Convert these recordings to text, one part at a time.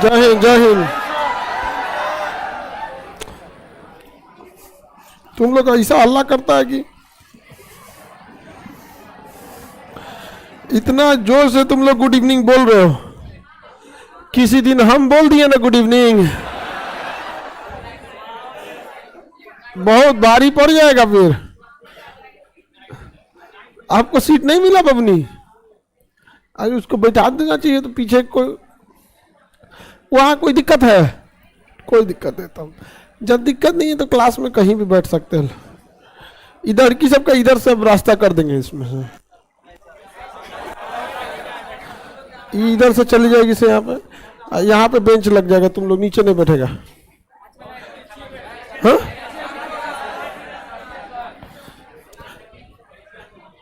जय हिंद जय हिंद। तुम लोग ऐसा हल्ला करता है कि इतना जोर से तुम लोग गुड इवनिंग बोल रहे हो। किसी दिन हम बोल दिए ना गुड इवनिंग, बहुत भारी पड़ जाएगा। फिर आपको सीट नहीं मिला बबनी, अरे उसको बैठा देना चाहिए। तो पीछे कोई वहां कोई दिक्कत है? कोई दिक्कत है तब। जब दिक्कत नहीं है तो क्लास में कहीं भी बैठ सकते हैं। इधर की सबका इधर से रास्ता कर देंगे, इसमें से इधर से चली जाएगी से यहाँ पे बेंच लग जाएगा, तुम लोग नीचे नहीं बैठेगा। हाँ?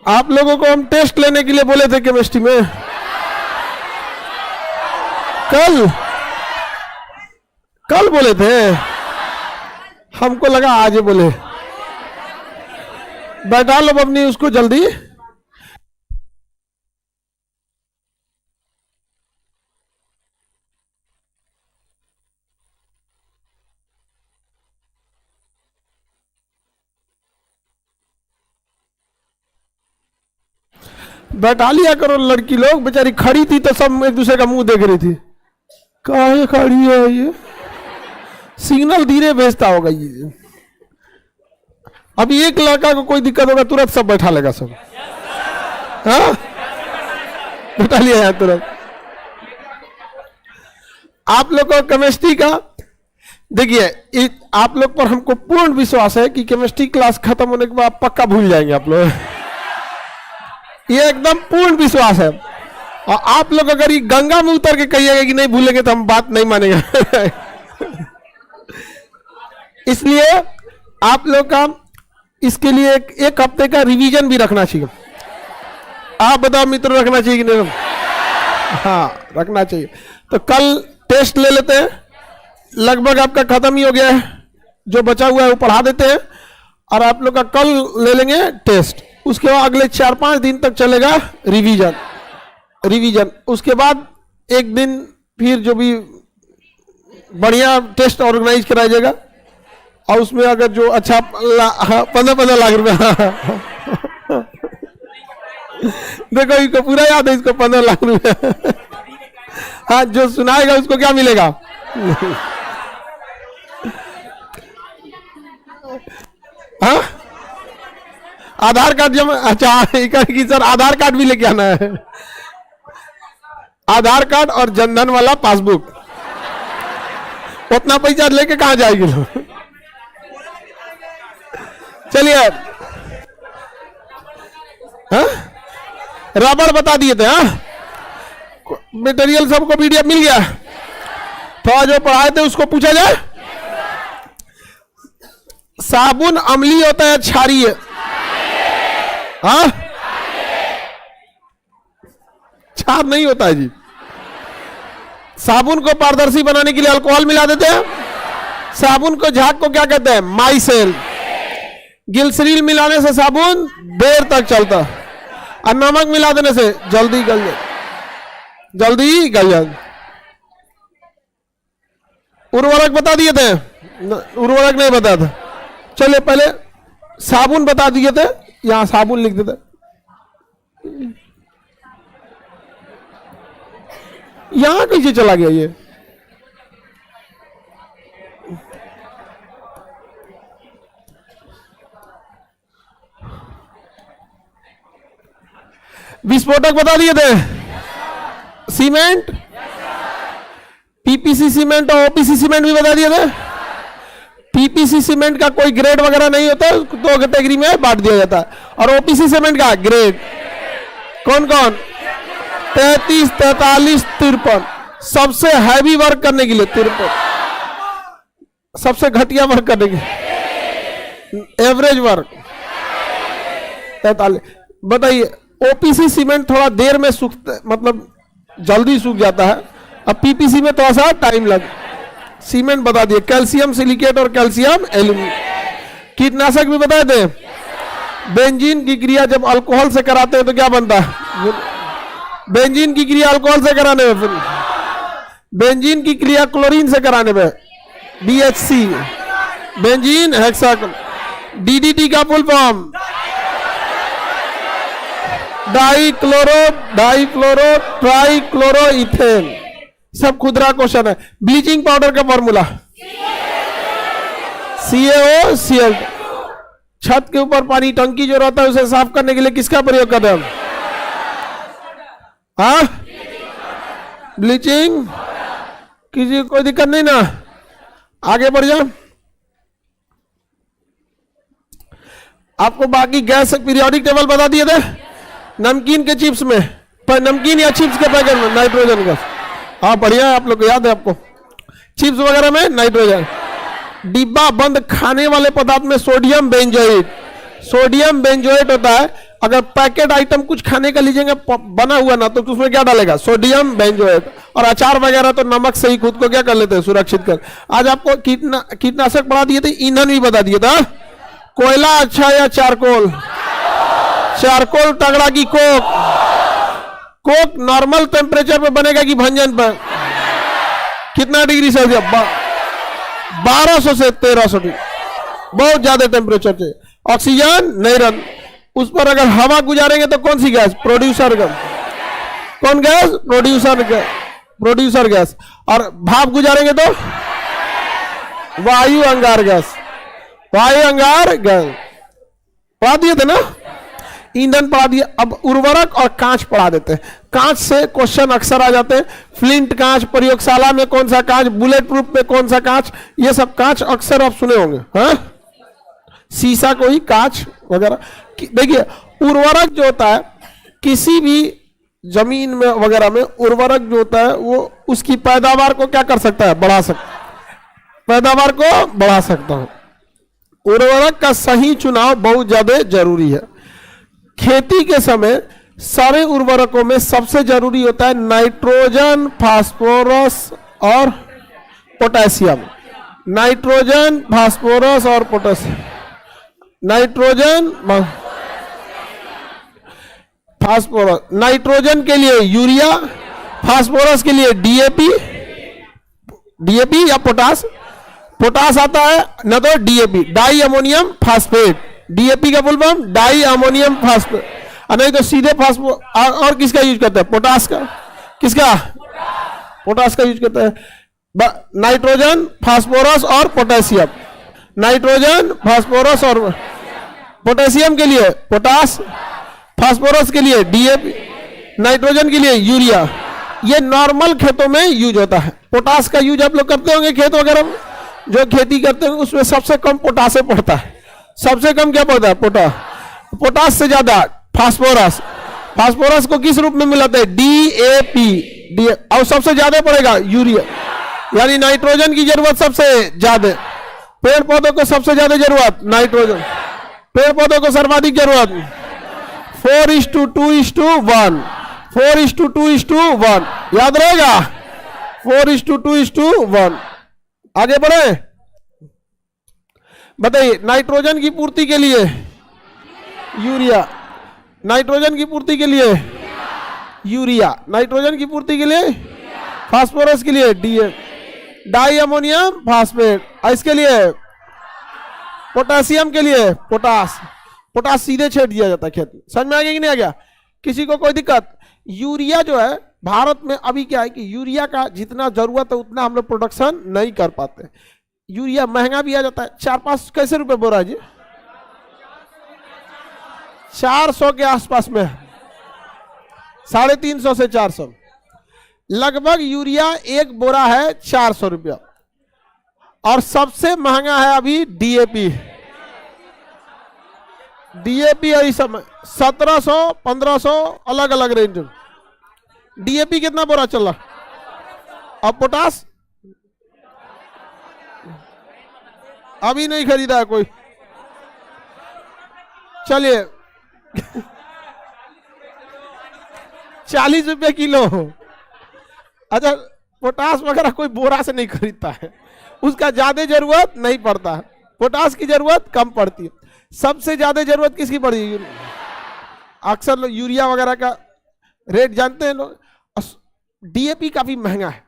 आप लोगों को हम टेस्ट लेने के लिए बोले थे केमिस्ट्री में कल बोले थे। हमको लगा आज बोले। बैठा लो अपनी उसको जल्दी। बैठा लिया करो। लड़की लोग बेचारी खड़ी थी तो सब एक दूसरे का मुंह देख रही थी। काहे खड़ी है ये? सिग्नल धीरे भेजता होगा ये। अभी एक लड़का को कोई दिक्कत होगा तुरंत सब बैठा लेगा सब। हाँ, बैठा लिया है तुरंत। आप लोग को केमिस्ट्री का देखिए, आप लोग पर हमको पूर्ण विश्वास है कि केमिस्ट्री क्लास खत्म होने के बाद पक्का भूल जाएंगे आप लोग। ये एकदम पूर्ण विश्वास है। और आप लोग अगर ये गंगा में उतर के कहिएगा कि नहीं भूलेंगे तो हम बात नहीं मानेंगे। इसलिए आप लोग का इसके लिए एक हफ्ते का रिवीजन भी रखना चाहिए। आप बताओ मित्रों, रखना चाहिए कि नहीं? हाँ, रखना चाहिए। तो कल टेस्ट ले लेते हैं। लगभग आपका खत्म ही हो गया है, जो बचा हुआ है वो पढ़ा देते हैं और आप लोग का कल ले लेंगे टेस्ट। उसके बाद अगले 4-5 दिन तक चलेगा रिवीजन। उसके बाद एक दिन फिर जो भी बढ़िया टेस्ट ऑर्गेनाइज कराया जाएगा और उसमें अगर जो अच्छा 15-15 लाख रुपया देखो इसको पूरा याद है, इसको 15 लाख रुपया। हाँ, जो सुनाएगा उसको क्या मिलेगा? हाँ, आधार कार्ड जमा। अच्छा, कि सर आधार कार्ड भी लेके आना है। आधार कार्ड और जनधन वाला पासबुक। उतना पैसा लेके कहां जाएगी लोग? चलिए, हाँ? रबड़ बता दिए थे। हाँ, मटेरियल सबको पीडीएफ मिल गया। थोड़ा जो पढ़ाए थे उसको पूछा जाए। साबुन अम्लीय होता है क्षारीय? हाँ, क्षार नहीं होता है जी। साबुन को पारदर्शी बनाने के लिए अल्कोहल मिला देते हैं। साबुन को झाग को क्या कहते हैं? माइसेल। ग्लिसरीन मिलाने से साबुन देर तक चलता और नमक मिला देने से जल्दी गल जाए। उर्वरक बता दिए थे? उर्वरक नहीं बताया था। चलिए, पहले साबुन बता दिए थे, यहां साबुन लिख देते। यहां कैसे चला गया ये? विस्फोटक बता दिए थे। सीमेंट, पीपीसी सीमेंट और ओपीसी सीमेंट भी बता दिए थे। पीपीसी सीमेंट का कोई ग्रेड वगैरह नहीं होता, दो कैटेगरी में बांट दिया जाता है। और ओपीसी सीमेंट का ग्रेड कौन कौन? 33, 43, 53। सबसे हैवी वर्क करने के लिए 53, सबसे घटिया वर्क करने के लिए एवरेज वर्क 43। बताइए, ओपीसी सीमेंट थोड़ा देर में सूखता, मतलब जल्दी सूख जाता है, अब पीपीसी में थोड़ा सा टाइम लग। सीमेंट बता दिए। कैल्शियम सिलिकेट और कैल्शियम एल्यूमिनेट। कीटनाशक भी बताए थे। बेंजीन की क्रिया जब अल्कोहल से कराते हैं तो क्या बनता है? बेंजीन की क्रिया अल्कोहल से कराने में फिर बेंजीन की क्रिया क्लोरीन से कराने में BHC, बेंजीन हेक्साक्लोराइड। DDT का फुल फॉर्म डाइफ्लोरो ट्राइक्लोरोइथेन। सब खुदरा क्वेश्चन है। ब्लीचिंग पाउडर का फॉर्मूला CaOCl। छत के ऊपर पानी टंकी जो रहता है उसे साफ करने के लिए किसका प्रयोग करते हैं हम? हाँ, ब्लीचिंग। किसी कोई दिक्कत नहीं ना, आगे बढ़ जाओ। आपको बाकी गैस पीरियोडिक टेबल बता दिए थे। नमकीन के चिप्स में, पर नमकीन या चिप्स के पैकेट में नाइट्रोजन गैस। हाँ बढ़िया है, आप लोग को याद है। आपको चिप्स वगैरह में नाइट्रोजन। डिब्बा बंद खाने वाले पदार्थ में सोडियम बेंजोएट। सोडियम बेंजोएट होता है। अगर पैकेट आइटम कुछ खाने का लीजिएगा बना हुआ ना, तो उसमें क्या डालेगा? Sodium benzoate. और अचार वगैरह तो नमक से ही खुद को क्या कर लेते हैं? सुरक्षित कर। आज आपको कीटनाशक पढ़ा दिए थे, ईंधन भी बता दिए था। कोयला अच्छा या चारकोल? चारकोल तगड़ा की कोक? कोक नॉर्मल टेम्परेचर पे बनेगा कि भंजन पर? कितना डिग्री सेल्सियस? 1200 से 1300 डिग्री, बहुत ज्यादा टेम्परेचर चाहिए। ऑक्सीजन नहीं रन, उस पर अगर हवा गुजारेंगे तो कौन सी गैस? Producer gas. कौन gas? Producer gas. Producer gas. और भाप गुजारेंगे तो वायु अंगार गैस। वायु अंगार गैस पढ़ा दिए थे ना। ईंधन पढ़ा दिया। अब उर्वरक और कांच पढ़ा देते हैं। कांच से क्वेश्चन अक्सर आ जाते हैं। फ्लिंट कांच, प्रयोगशाला में कौन सा कांच, बुलेट प्रूफ में कौन सा कांच, ये सब कांच अक्सर आप सुने होंगे। हाँ, शीशा को ही कांच वगैरह। देखिए, उर्वरक जो होता है किसी भी जमीन में वगैरह में, उर्वरक जो होता है वो उसकी पैदावार को क्या कर सकता है? बढ़ा सकता है। पैदावार को बढ़ा सकता है। उर्वरक का सही चुनाव बहुत ज्यादा जरूरी है। खेती के समय सारे उर्वरकों में सबसे जरूरी होता है नाइट्रोजन, फास्फोरस और पोटेशियम। नाइट्रोजन, फास्फोरस और पोटेशियम। Nitrogen, phosphorus. नाइट्रोजन के लिए यूरिया, फास्फोरस के लिए डीएपी या पोटास। पोटास आता है न तो DAP, di ammonium phosphate. DAP का full form di ammonium phosphate. नहीं तो सीधे फास्फो। और किसका यूज करते हैं? पोटास का। किसका? पोटास का यूज करते हैं। नाइट्रोजन, फास्फोरस और पोटेशियम। नाइट्रोजन, फास्फोरस और पोटेशियम के लिए पोटास, फास्फोरस के लिए डीएपी, नाइट्रोजन के लिए यूरिया। ये नॉर्मल खेतों में यूज होता है। पोटास का यूज आप लोग करते होंगे खेत वगैरह में। जो खेती करते हैं उसमें सबसे कम पोटास पड़ता है। सबसे कम क्या पड़ता है? पोटास। पोटास से ज्यादा फास्फोरस। फास्फोरस को किस रूप में मिलाते हैं? डीएपी। और सबसे ज्यादा पड़ेगा यूरिया। यानी नाइट्रोजन की जरूरत सबसे ज्यादा। पेड़ पौधों को सबसे ज्यादा जरूरत नाइट्रोजन। पेड़ पौधों को सर्वाधिक जरूरत 4:2:1। 4:2:1 याद रहेगा। 4:2:1। आगे बढ़े, बताइए। नाइट्रोजन की पूर्ति के लिए यूरिया। नाइट्रोजन की पूर्ति के लिए यूरिया। नाइट्रोजन की पूर्ति के लिए फास्फोरस के लिए डाई अमोनियम फास्फेट। इसके लिए पोटेशियम के लिए पोटास। पोटास सीधे छेड़ दिया जाता है खेत में। समझ में आ गया कि नहीं आ गया? किसी को कोई दिक्कत? यूरिया जो है भारत में अभी क्या है कि यूरिया का जितना जरूरत है उतना हम लोग प्रोडक्शन नहीं कर पाते। यूरिया महंगा भी आ जाता है। 4-5 कैसे रुपए बोरा जी? 400 के आसपास में, 350 से 400 लगभग यूरिया एक बोरा है 400 रुपया। और सबसे महंगा है अभी डीएपी। डीएपी है इस समय 1700-1500 अलग अलग रेंज। डीएपी कितना बोरा चल रहा? अब पोटास अभी नहीं खरीदा है कोई। चलिए 40 रुपए किलो। अच्छा, पोटास वगैरह कोई बोरा से नहीं खरीदता है, उसका ज्यादा जरूरत नहीं पड़ता है। पोटास की जरूरत कम पड़ती है। सबसे ज्यादा जरूरत किसकी पड़ती है? अक्सर लोग यूरिया वगैरह का रेट जानते हैं लोग। डीएपी काफी महंगा है।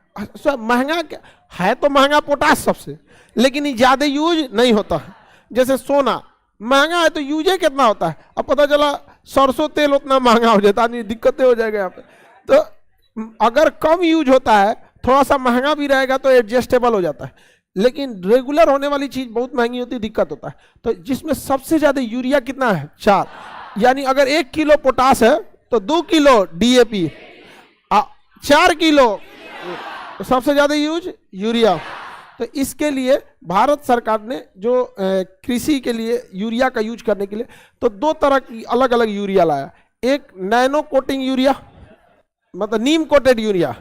महंगा क्या है, तो महंगा पोटास सबसे, लेकिन ये ज्यादा यूज नहीं होता है। जैसे सोना महंगा है तो यूज कितना होता है, अब पता चला सरसों तेल उतना महंगा हो जाता है, दिक्कतें हो जाएगा यहाँ पे। तो अगर कम यूज होता है, थोड़ा सा महंगा भी रहेगा तो एडजस्टेबल हो जाता है, लेकिन रेगुलर होने वाली चीज बहुत महंगी होती है, दिक्कत होता है। तो जिसमें सबसे ज्यादा यूरिया कितना है 4, यानी अगर 1 किलो पोटास है तो 2 किलो डीएपी, 4 किलो सबसे ज्यादा यूज यूरिया। तो इसके लिए भारत सरकार ने जो कृषि के लिए यूरिया का यूज करने के लिए तो 2 तरह की अलग अलग यूरिया लाया। एक नैनो कोटिंग यूरिया, मतलब नीम कोटेड यूरिया।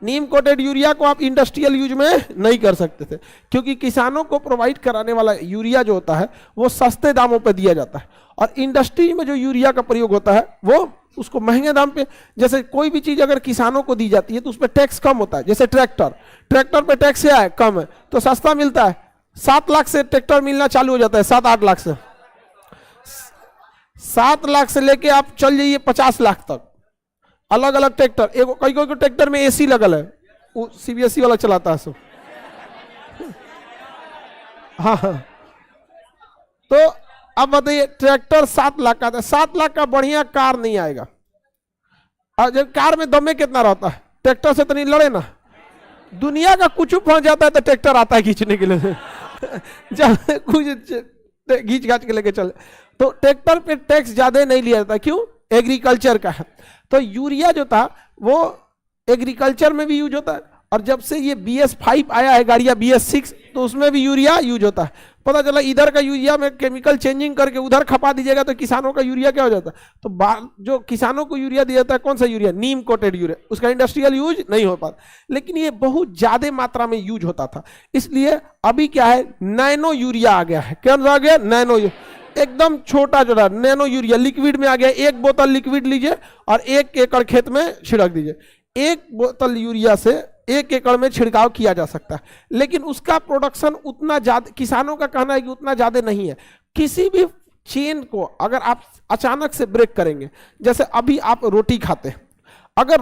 नीम कोटेड यूरिया को आप इंडस्ट्रियल यूज में नहीं कर सकते थे, क्योंकि किसानों को प्रोवाइड कराने वाला यूरिया जो होता है वो सस्ते दामों पर दिया जाता है, और इंडस्ट्री में जो यूरिया का प्रयोग होता है वो उसको महंगे दाम पे। जैसे कोई भी चीज अगर किसानों को दी जाती है तो उस पर टैक्स कम होता है, जैसे ट्रैक्टर पे टैक्स क्या है, कम है, तो सस्ता मिलता है। 7 लाख से ट्रैक्टर मिलना चालू हो जाता है, 7-8 लाख से, 7 लाख से लेके आप चल जाइए 50 लाख तक, अलग अलग ट्रैक्टर। कई कोई ट्रैक्टर में एसी लगल है, वो सीबीएसई वाला चलाता है सब। हाँ हाँ, तो अब बताइए ट्रैक्टर 7 लाख का था, 7 लाख का बढ़िया कार नहीं आएगा। और जब कार में दमे कितना रहता है, ट्रैक्टर से तो नहीं लड़े ना, दुनिया का कुछ फंस जाता है तो ट्रैक्टर आता है खींचने के लिए। जब कुछ घींच घाच के लेके चले, तो ट्रैक्टर पे टैक्स ज्यादा नहीं लिया जाता, क्यों, एग्रीकल्चर का है। तो यूरिया जो था वो एग्रीकल्चर में भी यूज होता है, और जब से ये BS5 आया है गाड़ियां, BS6, तो उसमें भी यूरिया यूज होता है। पता चला इधर का यूरिया में केमिकल चेंजिंग करके उधर खपा दीजिएगा तो किसानों का यूरिया क्या हो जाता है। तो जो किसानों को यूरिया दिया जाता है, कौन सा यूरिया, नीम कोटेड यूरिया, उसका इंडस्ट्रियल यूज नहीं हो पाता, लेकिन ये बहुत ज्यादा मात्रा में यूज होता था। इसलिए अभी क्या है, नैनो यूरिया आ गया है। क्या आ गया, नैनो, एकदम छोटा जो था नैनो यूरिया लिक्विड में आ गया। 1 बोतल लिक्विड लीजिए और 1 एकड़ खेत में छिड़क दीजिए। 1 बोतल यूरिया से 1 एकड़ में छिड़काव किया जा सकता है, लेकिन उसका प्रोडक्शन उतना ज्यादा, किसानों का कहना है कि उतना ज्यादा नहीं है। किसी भी चेन को अगर आप अचानक से ब्रेक करेंगे, जैसे अभी आप रोटी खाते हैं, अगर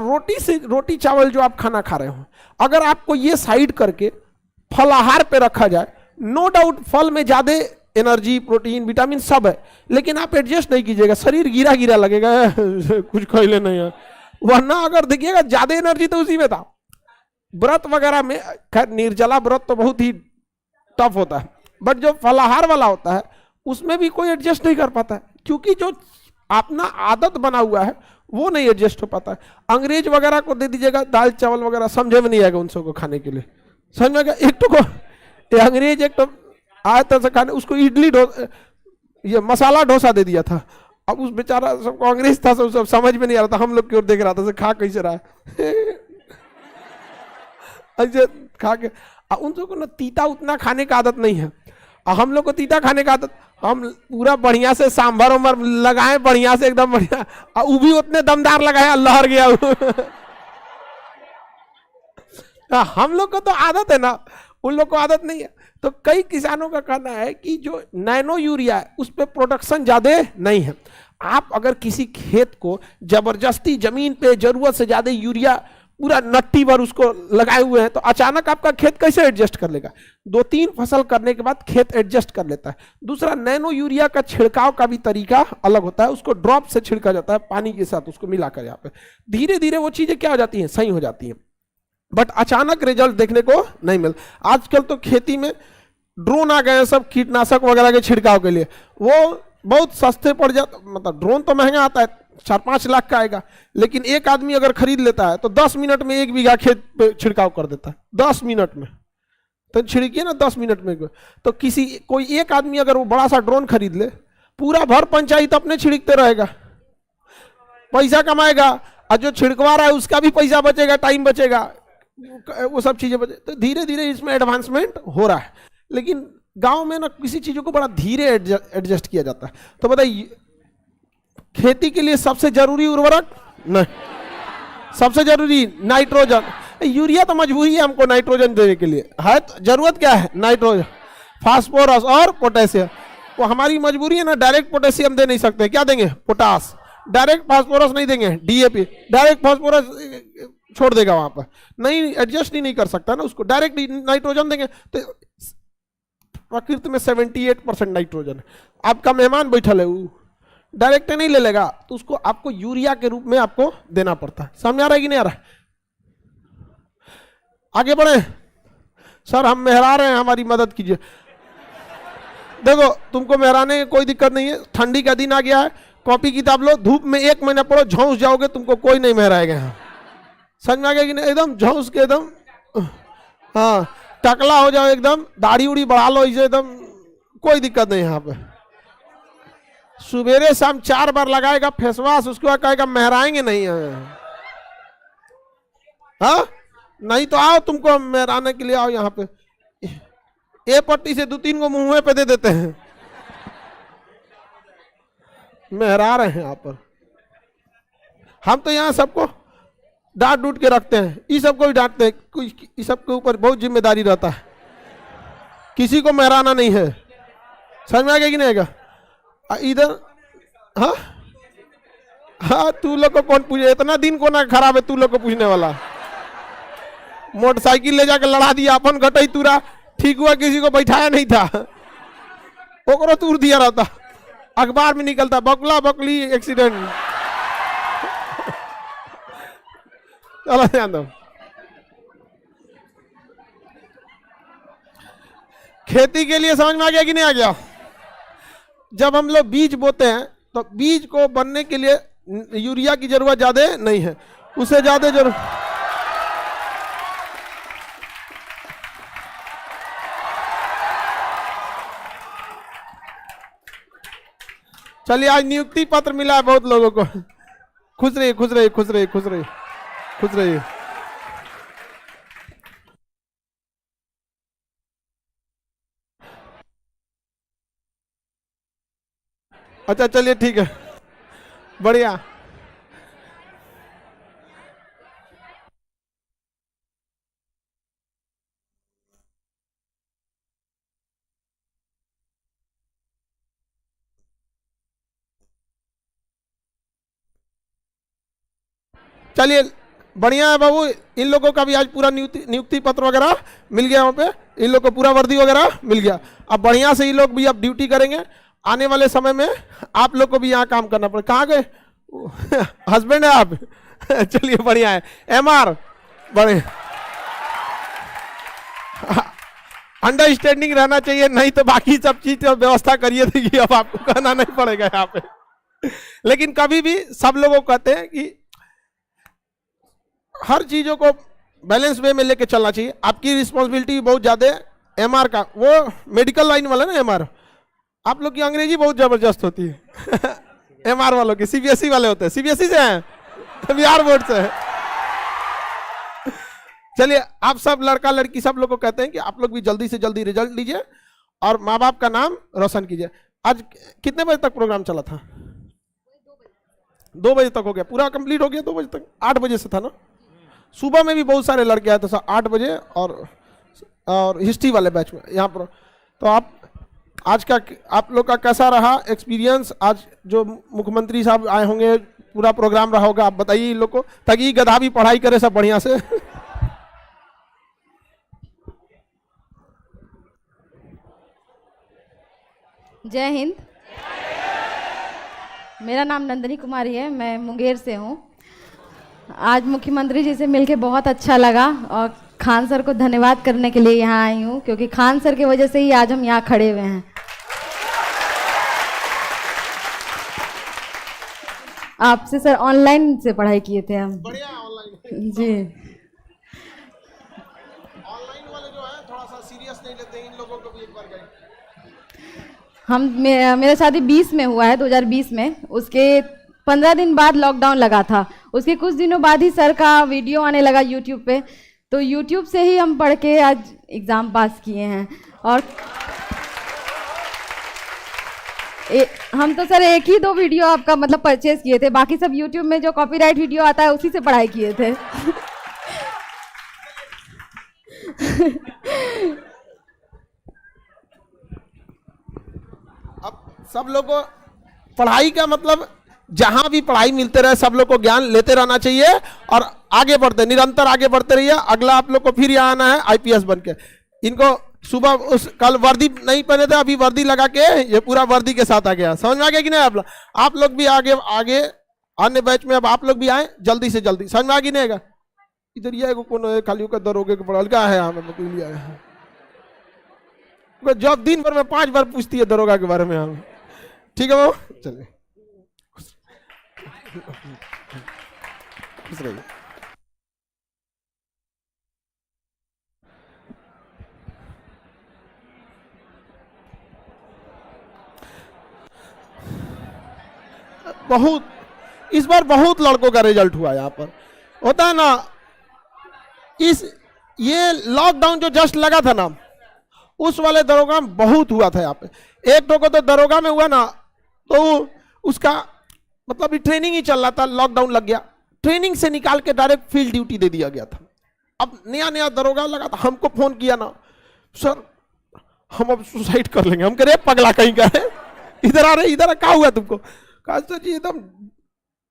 रोटी चावल जो आप खाना खा रहे हो, अगर आपको ये साइड करके फलाहार पे रखा जाए, नो डाउट फल में ज्यादा एनर्जी, प्रोटीन, विटामिन सब है, लेकिन आप एडजस्ट नहीं कीजिएगा, शरीर गिरा गिरा लगेगा। कुछ खैले नहीं है, वरना अगर देखिएगा ज्यादा एनर्जी तो उसी में था। व्रत वगैरह में, खैर निर्जला व्रत तो बहुत ही टफ होता है, बट जो फलाहार वाला होता है उसमें भी कोई एडजस्ट नहीं कर पाता है, क्योंकि जो अपना आदत बना हुआ है वो नहीं एडजस्ट हो पाता है। अंग्रेज वगैरह को दे दीजिएगा दाल चावल वगैरह, समझे में नहीं आएगा उन सबको खाने के लिए, समझ में आएगा। एक तो को अंग्रेज एक तो आए तरह से खाने, उसको इडली ये मसाला डोसा दे दिया था। अब उस बेचारा सबको अंग्रेज था, सब समझ में नहीं आ रहा था, हम लोग की ओर देख रहा था, खा कैसे रहा है। ऐसे खा के उन सबको ना तीता उतना खाने का आदत नहीं है, और हम लोग को तीता खाने का आदत, हम पूरा बढ़िया से सांभर उमर लगाए, बढ़िया से एकदम बढ़िया, और वो भी उतने दमदार लगाए लहर गया। हम लोग को तो आदत है ना, उन लोग को आदत नहीं है। तो कई किसानों का कहना है कि जो नैनो यूरिया है उस पर प्रोडक्शन ज्यादा नहीं है। आप अगर किसी खेत को जबरदस्ती जमीन पे जरूरत से ज्यादा यूरिया पूरा नट्टी भर उसको लगाए हुए हैं, तो अचानक आपका खेत कैसे एडजस्ट कर लेगा। 2-3 फसल करने के बाद खेत एडजस्ट कर लेता है। दूसरा, नैनो यूरिया का छिड़काव का भी तरीका अलग होता है, उसको ड्रॉप से छिड़का जाता है, पानी के साथ उसको मिलाकर, यहाँ पे धीरे धीरे वो चीजें क्या हो जाती हैं, सही हो जाती हैं, बट अचानक रिजल्ट देखने को नहीं मिल। आजकल तो खेती में ड्रोन आ गए हैं सब कीटनाशक वगैरह के छिड़काव के लिए, वो बहुत सस्ते पड़ जाता, मतलब ड्रोन तो महंगा आता है, 4-5 लाख का आएगा, लेकिन एक आदमी अगर खरीद लेता है तो 10 मिनट में 1 बीघा खेत पे छिड़काव कर देता है, 10 मिनट में। तो छिड़किए ना 10 मिनट में। तो कोई एक आदमी अगर वो बड़ा सा ड्रोन खरीद ले, पूरा भर पंचायत अपने छिड़कते रहेगा, पैसा कमाएगा, और जो छिड़कवा रहा है उसका भी पैसा बचेगा, टाइम बचेगा, वो सब चीजें बचे। तो धीरे धीरे इसमें एडवांसमेंट हो रहा है, लेकिन गांव में ना किसी चीजों को बड़ा धीरे एडजस्ट किया जाता है। तो बताइए, खेती के लिए सबसे जरूरी उर्वरक नहीं, सबसे जरूरी नाइट्रोजन। यूरिया तो मजबूरी है हमको नाइट्रोजन देने के लिए, है तो जरूरत क्या है, नाइट्रोजन, फास्फोरस और पोटेशियम। वो हमारी मजबूरी है ना, डायरेक्ट पोटेशियम दे नहीं सकते, क्या देंगे, पोटास। डायरेक्ट फास्फोरस नहीं देंगे, DAP। डायरेक्ट फास्फोरस छोड़ देगा वहां पर, नहीं एडजस्ट ही नहीं कर सकता ना उसको, डायरेक्ट नाइट्रोजन देंगे तो प्रकृति में 78% नाइट्रोजन है। आपका मेहमान बैठल है, वो डायरेक्ट नहीं ले लेगा, तो उसको आपको यूरिया के रूप में आपको देना पड़ता है। समझ आ रहा है कि नहीं आ रहा है? आगे बढ़े सर, हम मेहरा रहे हैं, हमारी मदद कीजिए। देखो तुमको मेहराने की कोई दिक्कत नहीं है, ठंडी का दिन आ गया है, कॉपी किताब लो, धूप में 1 महीना पढ़ो, झौंस जाओगे, तुमको कोई नहीं मेहराएगा यहाँ। समझ में आ गया कि नहीं? एकदम झौंस के एकदम, हाँ टकला हो जाओ एकदम, दाढ़ी उड़ी बढ़ा लो इसे एकदम, कोई दिक्कत नहीं यहाँ पे। सुबेरे शाम 4 बार लगाएगा फेस वॉश, उसके बाद कहेगा मेहराएंगे नहीं है। हाँ नहीं तो आओ, तुमको मेहराने के लिए आओ यहाँ पे, ए पट्टी से 2-3 को मुंह पे दे देते हैं, मेहरा रहे हैं यहाँ पर। हम तो यहाँ सबको डांट डूट के रखते हैं, इस सबको भी डांटते हैं, कुछ इस सबके ऊपर बहुत जिम्मेदारी रहता है, किसी को मेहराना नहीं है। समझ में आ गया कि नहीं आएगा? इधर हाँ हाँ, तू लोग को कौन पूछे, इतना दिन को ना खराब है तू लोग को पूछने वाला। मोटरसाइकिल ले जाकर लड़ा दिया, अपन घटई तुरा, ठीक हुआ किसी को बैठाया नहीं था, ओकरो तूर दिया रहता, अखबार में निकलता बकला बकली एक्सीडेंट। चलो ध्यान दो। खेती के लिए समझ में आ गया कि नहीं आ गया? जब हम लोग बीज बोते हैं तो बीज को बनने के लिए यूरिया की जरूरत ज्यादा नहीं है, उससे ज्यादा जरूरत, चलिए आज नियुक्ति पत्र मिला है बहुत लोगों को, खुश रहिए खुश रहिए खुश रहिए खुश रहिए खुश रहिए। अच्छा चलिए ठीक है, बढ़िया। चलिए बढ़िया है बाबू, इन लोगों का भी आज पूरा नियुक्ति पत्र वगैरह मिल गया, वहाँ पे इन लोग को पूरा वर्दी वगैरह मिल गया। अब बढ़िया से ये लोग भी अब ड्यूटी करेंगे, आने वाले समय में आप लोग को भी यहाँ काम करना पड़ेगा। कहाँ गए हस्बैंड है आप? चलिए बढ़िया है, MR बढ़िया, अंडरस्टैंडिंग रहना चाहिए, नहीं तो बाकी सब चीज व्यवस्था करिए देखिए, अब आपको कहना नहीं पड़ेगा यहाँ पे। लेकिन कभी भी सब लोगों को कहते हैं कि हर चीजों को बैलेंस वे में लेके चलना चाहिए। आपकी रिस्पॉन्सिबिलिटी बहुत ज्यादा है। MR का, वो मेडिकल लाइन वाला ना MR, आप लोग की अंग्रेजी बहुत जबरदस्त होती है। MR वालों की, CBSE वाले होते हैं, CBSE से हैं, बिहार बोर्ड से है। चलिए आप सब लड़का लड़की सब लोग को कहते हैं कि आप लोग भी जल्दी से जल्दी रिजल्ट लीजिए और माँ बाप का नाम रोशन कीजिए। आज कितने बजे तक प्रोग्राम चला था? 2 बजे तक हो गया, पूरा कंप्लीट हो गया 2 बजे तक। 8 बजे से था ना, सुबह में भी बहुत सारे लड़के आए थे 8 बजे, और हिस्ट्री वाले बैच में यहाँ पर। तो आप आज का आप लोग का कैसा रहा एक्सपीरियंस? आज जो मुख्यमंत्री साहब आए होंगे, पूरा प्रोग्राम रहा होगा, आप बताइए इन लोग को, ताकि गधा भी पढ़ाई करे सब बढ़िया से। जय हिंद। मेरा नाम नंदनी कुमारी है, मैं मुंगेर से हूँ। आज मुख्यमंत्री जी से मिलके बहुत अच्छा लगा और खान सर को धन्यवाद करने के लिए यहाँ आई हूँ, क्योंकि खान सर की वजह से ही आज हम यहाँ खड़े हुए हैं। आपसे सर ऑनलाइन से पढ़ाई किए थे हम। बढ़िया ऑनलाइन जी। ऑनलाइन वाले जो है थोड़ा सा सीरियस नहीं लेते, इन लोगों को भी एक बार गए। मेरा शादी 20 में हुआ है, 2020 में। उसके 15 दिन बाद लॉकडाउन लगा था। उसके कुछ दिनों बाद ही सर का वीडियो आने लगा यूट्यूब पे, तो यूट्यूब से ही हम पढ़ के आज एग्ज़ाम पास किए हैं। और हम तो सर एक ही 2 वीडियो आपका मतलब परचेज किए थे, बाकी सब यूट्यूब में जो कॉपीराइट वीडियो आता है उसी से पढ़ाई किए थे। अब सब लोग को पढ़ाई का मतलब जहां भी पढ़ाई मिलते रहे सब लोग को ज्ञान लेते रहना चाहिए और आगे बढ़ते, निरंतर आगे बढ़ते रहिए। अगला आप लोग को फिर यहाँ आना है आईपीएस बन के। इनको सुबह उस कल वर्दी नहीं पहने थे, अभी वर्दी लगा के ये पूरा वर्दी के साथ आ गया। समझ में आ गया कि नहीं आप लोग भी आगे आगे अन्य बैच में अब आप लोग भी आए जल्दी से जल्दी। समझ में आ गया नहीं आएगा? इधर ये कौन है खाली का दरोगे के पढ़ल का है हमें कोई लिया है जब दिन भर में 5 बार पूछती है दरोगा के बारे में हम। ठीक है वो चलिए खुश रहिए। बहुत इस बार बहुत लड़कों का रिजल्ट हुआ यहाँ पर। होता है ना इस ये लॉकडाउन जो जस्ट लगा था ना उस वाले दरोगा में बहुत हुआ था यहाँ पे। एक को तो दरोगा में हुआ ना तो उसका मतलब ट्रेनिंग ही चल रहा था, लॉकडाउन लग गया, ट्रेनिंग से निकाल के डायरेक्ट फील्ड ड्यूटी दे दिया गया था। अब नया नया दरोगा लगा था, हमको फोन किया ना सर हम अब सुसाइड कर लेंगे। हम कह रहे पगला कहीं का है, इधर आ रहे, इधर क्या हुआ तुमको? कहा सर जी एकदम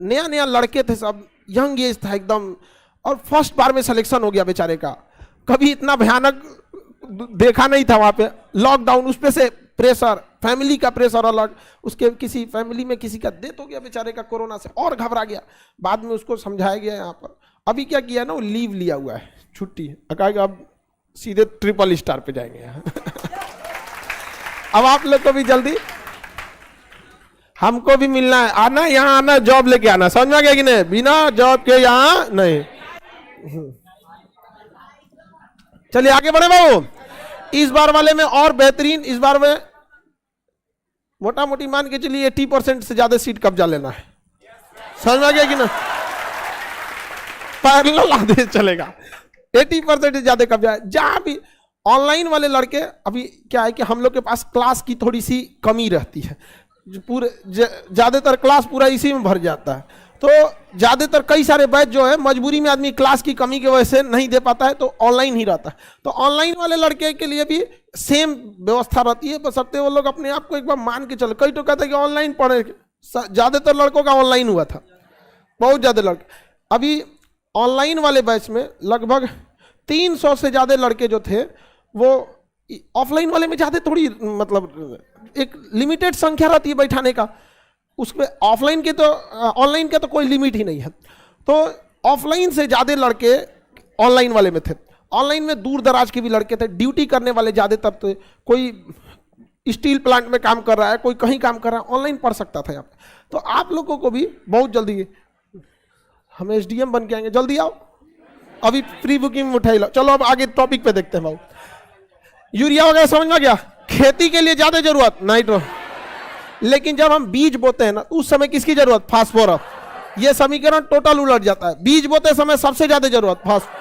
नया नया लड़के थे, सब यंग एज था एकदम, और फर्स्ट बार में सिलेक्शन हो गया बेचारे का। कभी इतना भयानक देखा नहीं था वहां पे लॉकडाउन, उस पे से प्रेशर, फैमिली का प्रेशर अलग, उसके किसी फैमिली में किसी का डेथ हो गया बेचारे का कोरोना से, और घबरा गया। बाद में उसको समझाया गया यहाँ पर। अभी क्या किया ना वो लीव लिया हुआ है, छुट्टी, कहा अब सीधे 3 स्टार पे जाएंगे अब आप लोग को भी जल्दी हमको भी मिलना है, आना यहाँ आना, जॉब लेके आना। समझ में आ गया कि नहीं? बिना जॉब के यहाँ नहीं। चलिए आगे बढ़े बाबू। इस बार वाले में और बेहतरीन, इस बार में मोटा मोटी मान के चलिए 80% से ज्यादा सीट कब्जा लेना है। समझ में आ गया कि ना? पैरेलल आदेश चलेगा, 80% से ज्यादा कब्जा। जहां भी ऑनलाइन वाले लड़के, अभी क्या है कि हम लोग के पास क्लास की थोड़ी सी कमी रहती है, पूरे ज्यादातर क्लास पूरा इसी में भर जाता है, तो ज्यादातर कई सारे बैच जो है मजबूरी में आदमी क्लास की कमी की वजह से नहीं दे पाता है, तो ऑनलाइन ही रहता है। तो ऑनलाइन वाले लड़के के लिए भी सेम व्यवस्था रहती है, बशर्ते वो लोग अपने आप को एक बार मान के चले। कई तो कहते हैं कि ऑनलाइन पढ़े, ज्यादातर लड़कों का ऑनलाइन हुआ था, बहुत ज्यादा लड़के। अभी ऑनलाइन वाले बैच में लगभग 300 से ज्यादा लड़के जो थे वो ऑफलाइन वाले में ज्यादा थोड़ी, मतलब एक लिमिटेड संख्या रहती है बैठाने का, उसमें ऑफलाइन के तो ऑनलाइन का तो कोई लिमिट ही नहीं है। तो ऑफलाइन से ज्यादा लड़के ऑनलाइन वाले में थे। ऑनलाइन में दूर दराज के भी लड़के थे, ड्यूटी करने वाले ज्यादातर थे। कोई स्टील प्लांट में काम कर रहा है, कोई कहीं काम कर रहा है, ऑनलाइन पढ़ सकता था यहाँ पे। तो आप लोगों को भी बहुत जल्दी, हम एसडीएम बन के आएंगे, जल्दी आओ, अभी प्री बुकिंग में उठाई लो। चलो अब आगे टॉपिक पे देखते हैं भाव। यूरिया वगैरह समझ में गया? खेती के लिए ज्यादा जरूरत नाइट्रो, लेकिन जब हम बीज बोते हैं ना उस समय किसकी जरूरत? फास्फोरस। ये समीकरण टोटल उलट जाता है। बीज बोते समय सबसे ज्यादा जरूरत फास्फोरस,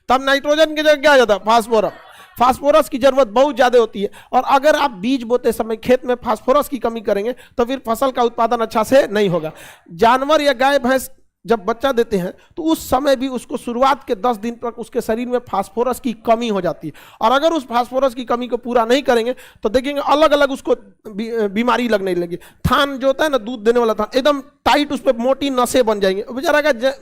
तब नाइट्रोजन की जगह क्या आ जाता है? फास्फोरस। फास्फोरस की जरूरत बहुत ज्यादा होती है, और अगर आप बीज बोते समय खेत में फास्फोरस की कमी करेंगे तो फिर फसल का उत्पादन अच्छा से नहीं होगा। जानवर या गाय भैंस जब बच्चा देते हैं तो उस समय भी उसको शुरुआत के 10 दिन तक उसके शरीर में फास्फोरस की कमी हो जाती है, और अगर उस फास्फोरस की कमी को पूरा नहीं करेंगे तो देखेंगे अलग अलग उसको बीमारी लगने लगी। थान जो होता है ना, दूध देने वाला थान, एकदम टाइट, उस पर मोटी नसें बन जाएंगे बेचारा का।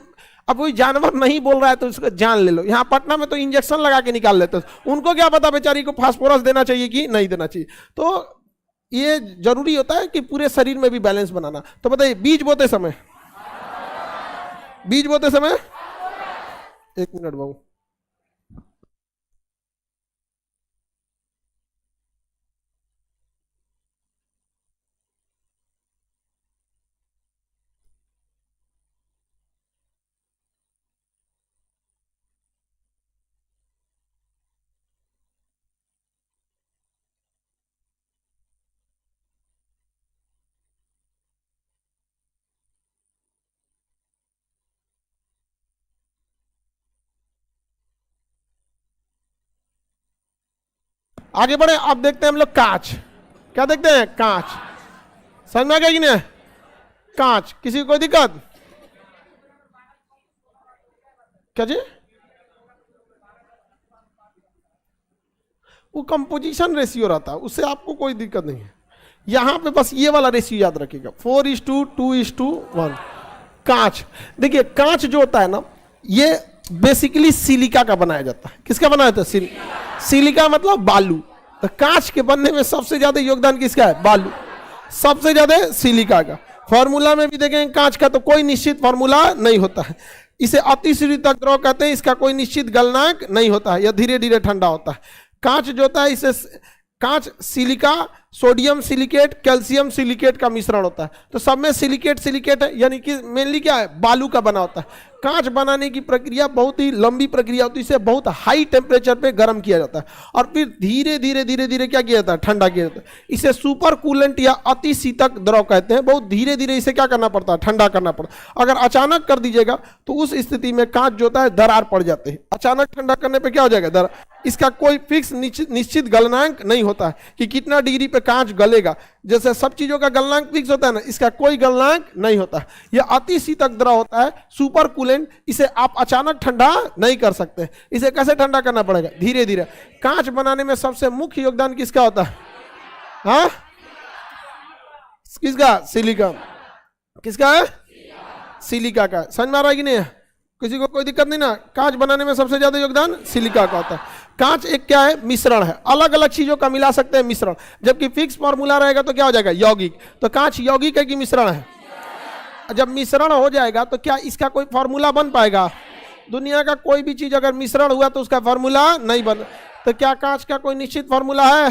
अब कोई जानवर नहीं बोल रहा है तो उसको जान ले लो। यहाँ पटना में तो इंजेक्शन लगा के निकाल लेते हैं, उनको क्या पता बेचारी को फास्फोरस देना चाहिए कि नहीं देना चाहिए। तो ये जरूरी होता है कि पूरे शरीर में भी बैलेंस बनाना। तो बताइए बीज बोते समय, बीज बोते समय, 1 मिनट बाबू, आगे बढ़े। अब देखते हैं हम लोग कांच। क्या देखते हैं? कांच। समझ में आ गया कि नहीं? कांच, किसी को कोई दिक्कत? क्या जी? वो कंपोजिशन रेशियो रहता है, उससे आपको कोई दिक्कत नहीं है। यहां पे बस ये वाला रेशियो याद रखिएगा, 4:2:1। कांच, देखिए कांच जो होता है ना, ये बेसिकली सिलिका का बनाया जाता है। किसका बनाया जाता है? सिलिका मतलब बालू। तो कांच के बनने में सबसे ज्यादा योगदान किसका है? बालू। सबसे ज्यादा सिलिका का। फॉर्मूला में भी देखेंगे कांच का तो कोई निश्चित फॉर्मूला नहीं होता है। इसे अतिशीतक द्रव कहते हैं, इसका कोई निश्चित गलनांक नहीं होता है, यह धीरे धीरे ठंडा होता है। कांच जो होता है, इसे कांच silica, sodium silicate, calcium silicate का मिश्रण होता है। तो सब में सिलिकेट सिलिकेट है, यानी कि मेनली क्या है? बालू का बना होता है। कांच बनाने की प्रक्रिया बहुत ही लंबी प्रक्रिया होती है, इसे बहुत हाई टेम्परेचर पे गर्म किया जाता है और फिर धीरे धीरे धीरे धीरे क्या किया जाता है? ठंडा किया जाता है। इसे सुपर कूलेंट या अति शीतक द्रव कहते हैं। बहुत धीरे धीरे इसे क्या करना पड़ता है? ठंडा करना पड़ता है। अगर अचानक कर दीजिएगा तो उस स्थिति में कांच जो होता है दरार पड़ जाते हैं। अचानक ठंडा करने पर क्या हो जाएगा? दरार। इसका कोई फिक्स निश्चित गलनांक नहीं होता है कि कितना डिग्री पे कांच गलेगा। जैसे सब चीजों का गलनांक फिक्स होता है ना, इसका कोई गलनांक नहीं होता। यह अति शीतक द्रव होता है, सुपर कूलेंट। इसे आप अचानक ठंडा नहीं कर सकते। इसे कैसे ठंडा करना पड़ेगा? धीरे धीरे। कांच बनाने में सबसे मुख्य योगदान किसका होता है? हाँ, किसका? सिलिका। किसका है? सिलिका का। समझ में आ रहा है कि नहीं? किसी को कोई दिक्कत नहीं ना? कांच बनाने में सबसे ज्यादा योगदान सिलिका का होता है। कांच एक क्या है? मिश्रण है। अलग अलग चीजों का मिला सकते हैं मिश्रण, जबकि फिक्स फॉर्मूला रहेगा तो क्या हो जाएगा? यौगिक। तो कांच यौगिक है कि मिश्रण है? जब मिश्रण हो जाएगा तो क्या इसका कोई फॉर्मूला बन पाएगा? दुनिया का कोई भी चीज अगर मिश्रण हुआ तो उसका फॉर्मूला नहीं बन। तो क्या कांच का कोई निश्चित फॉर्मूला है?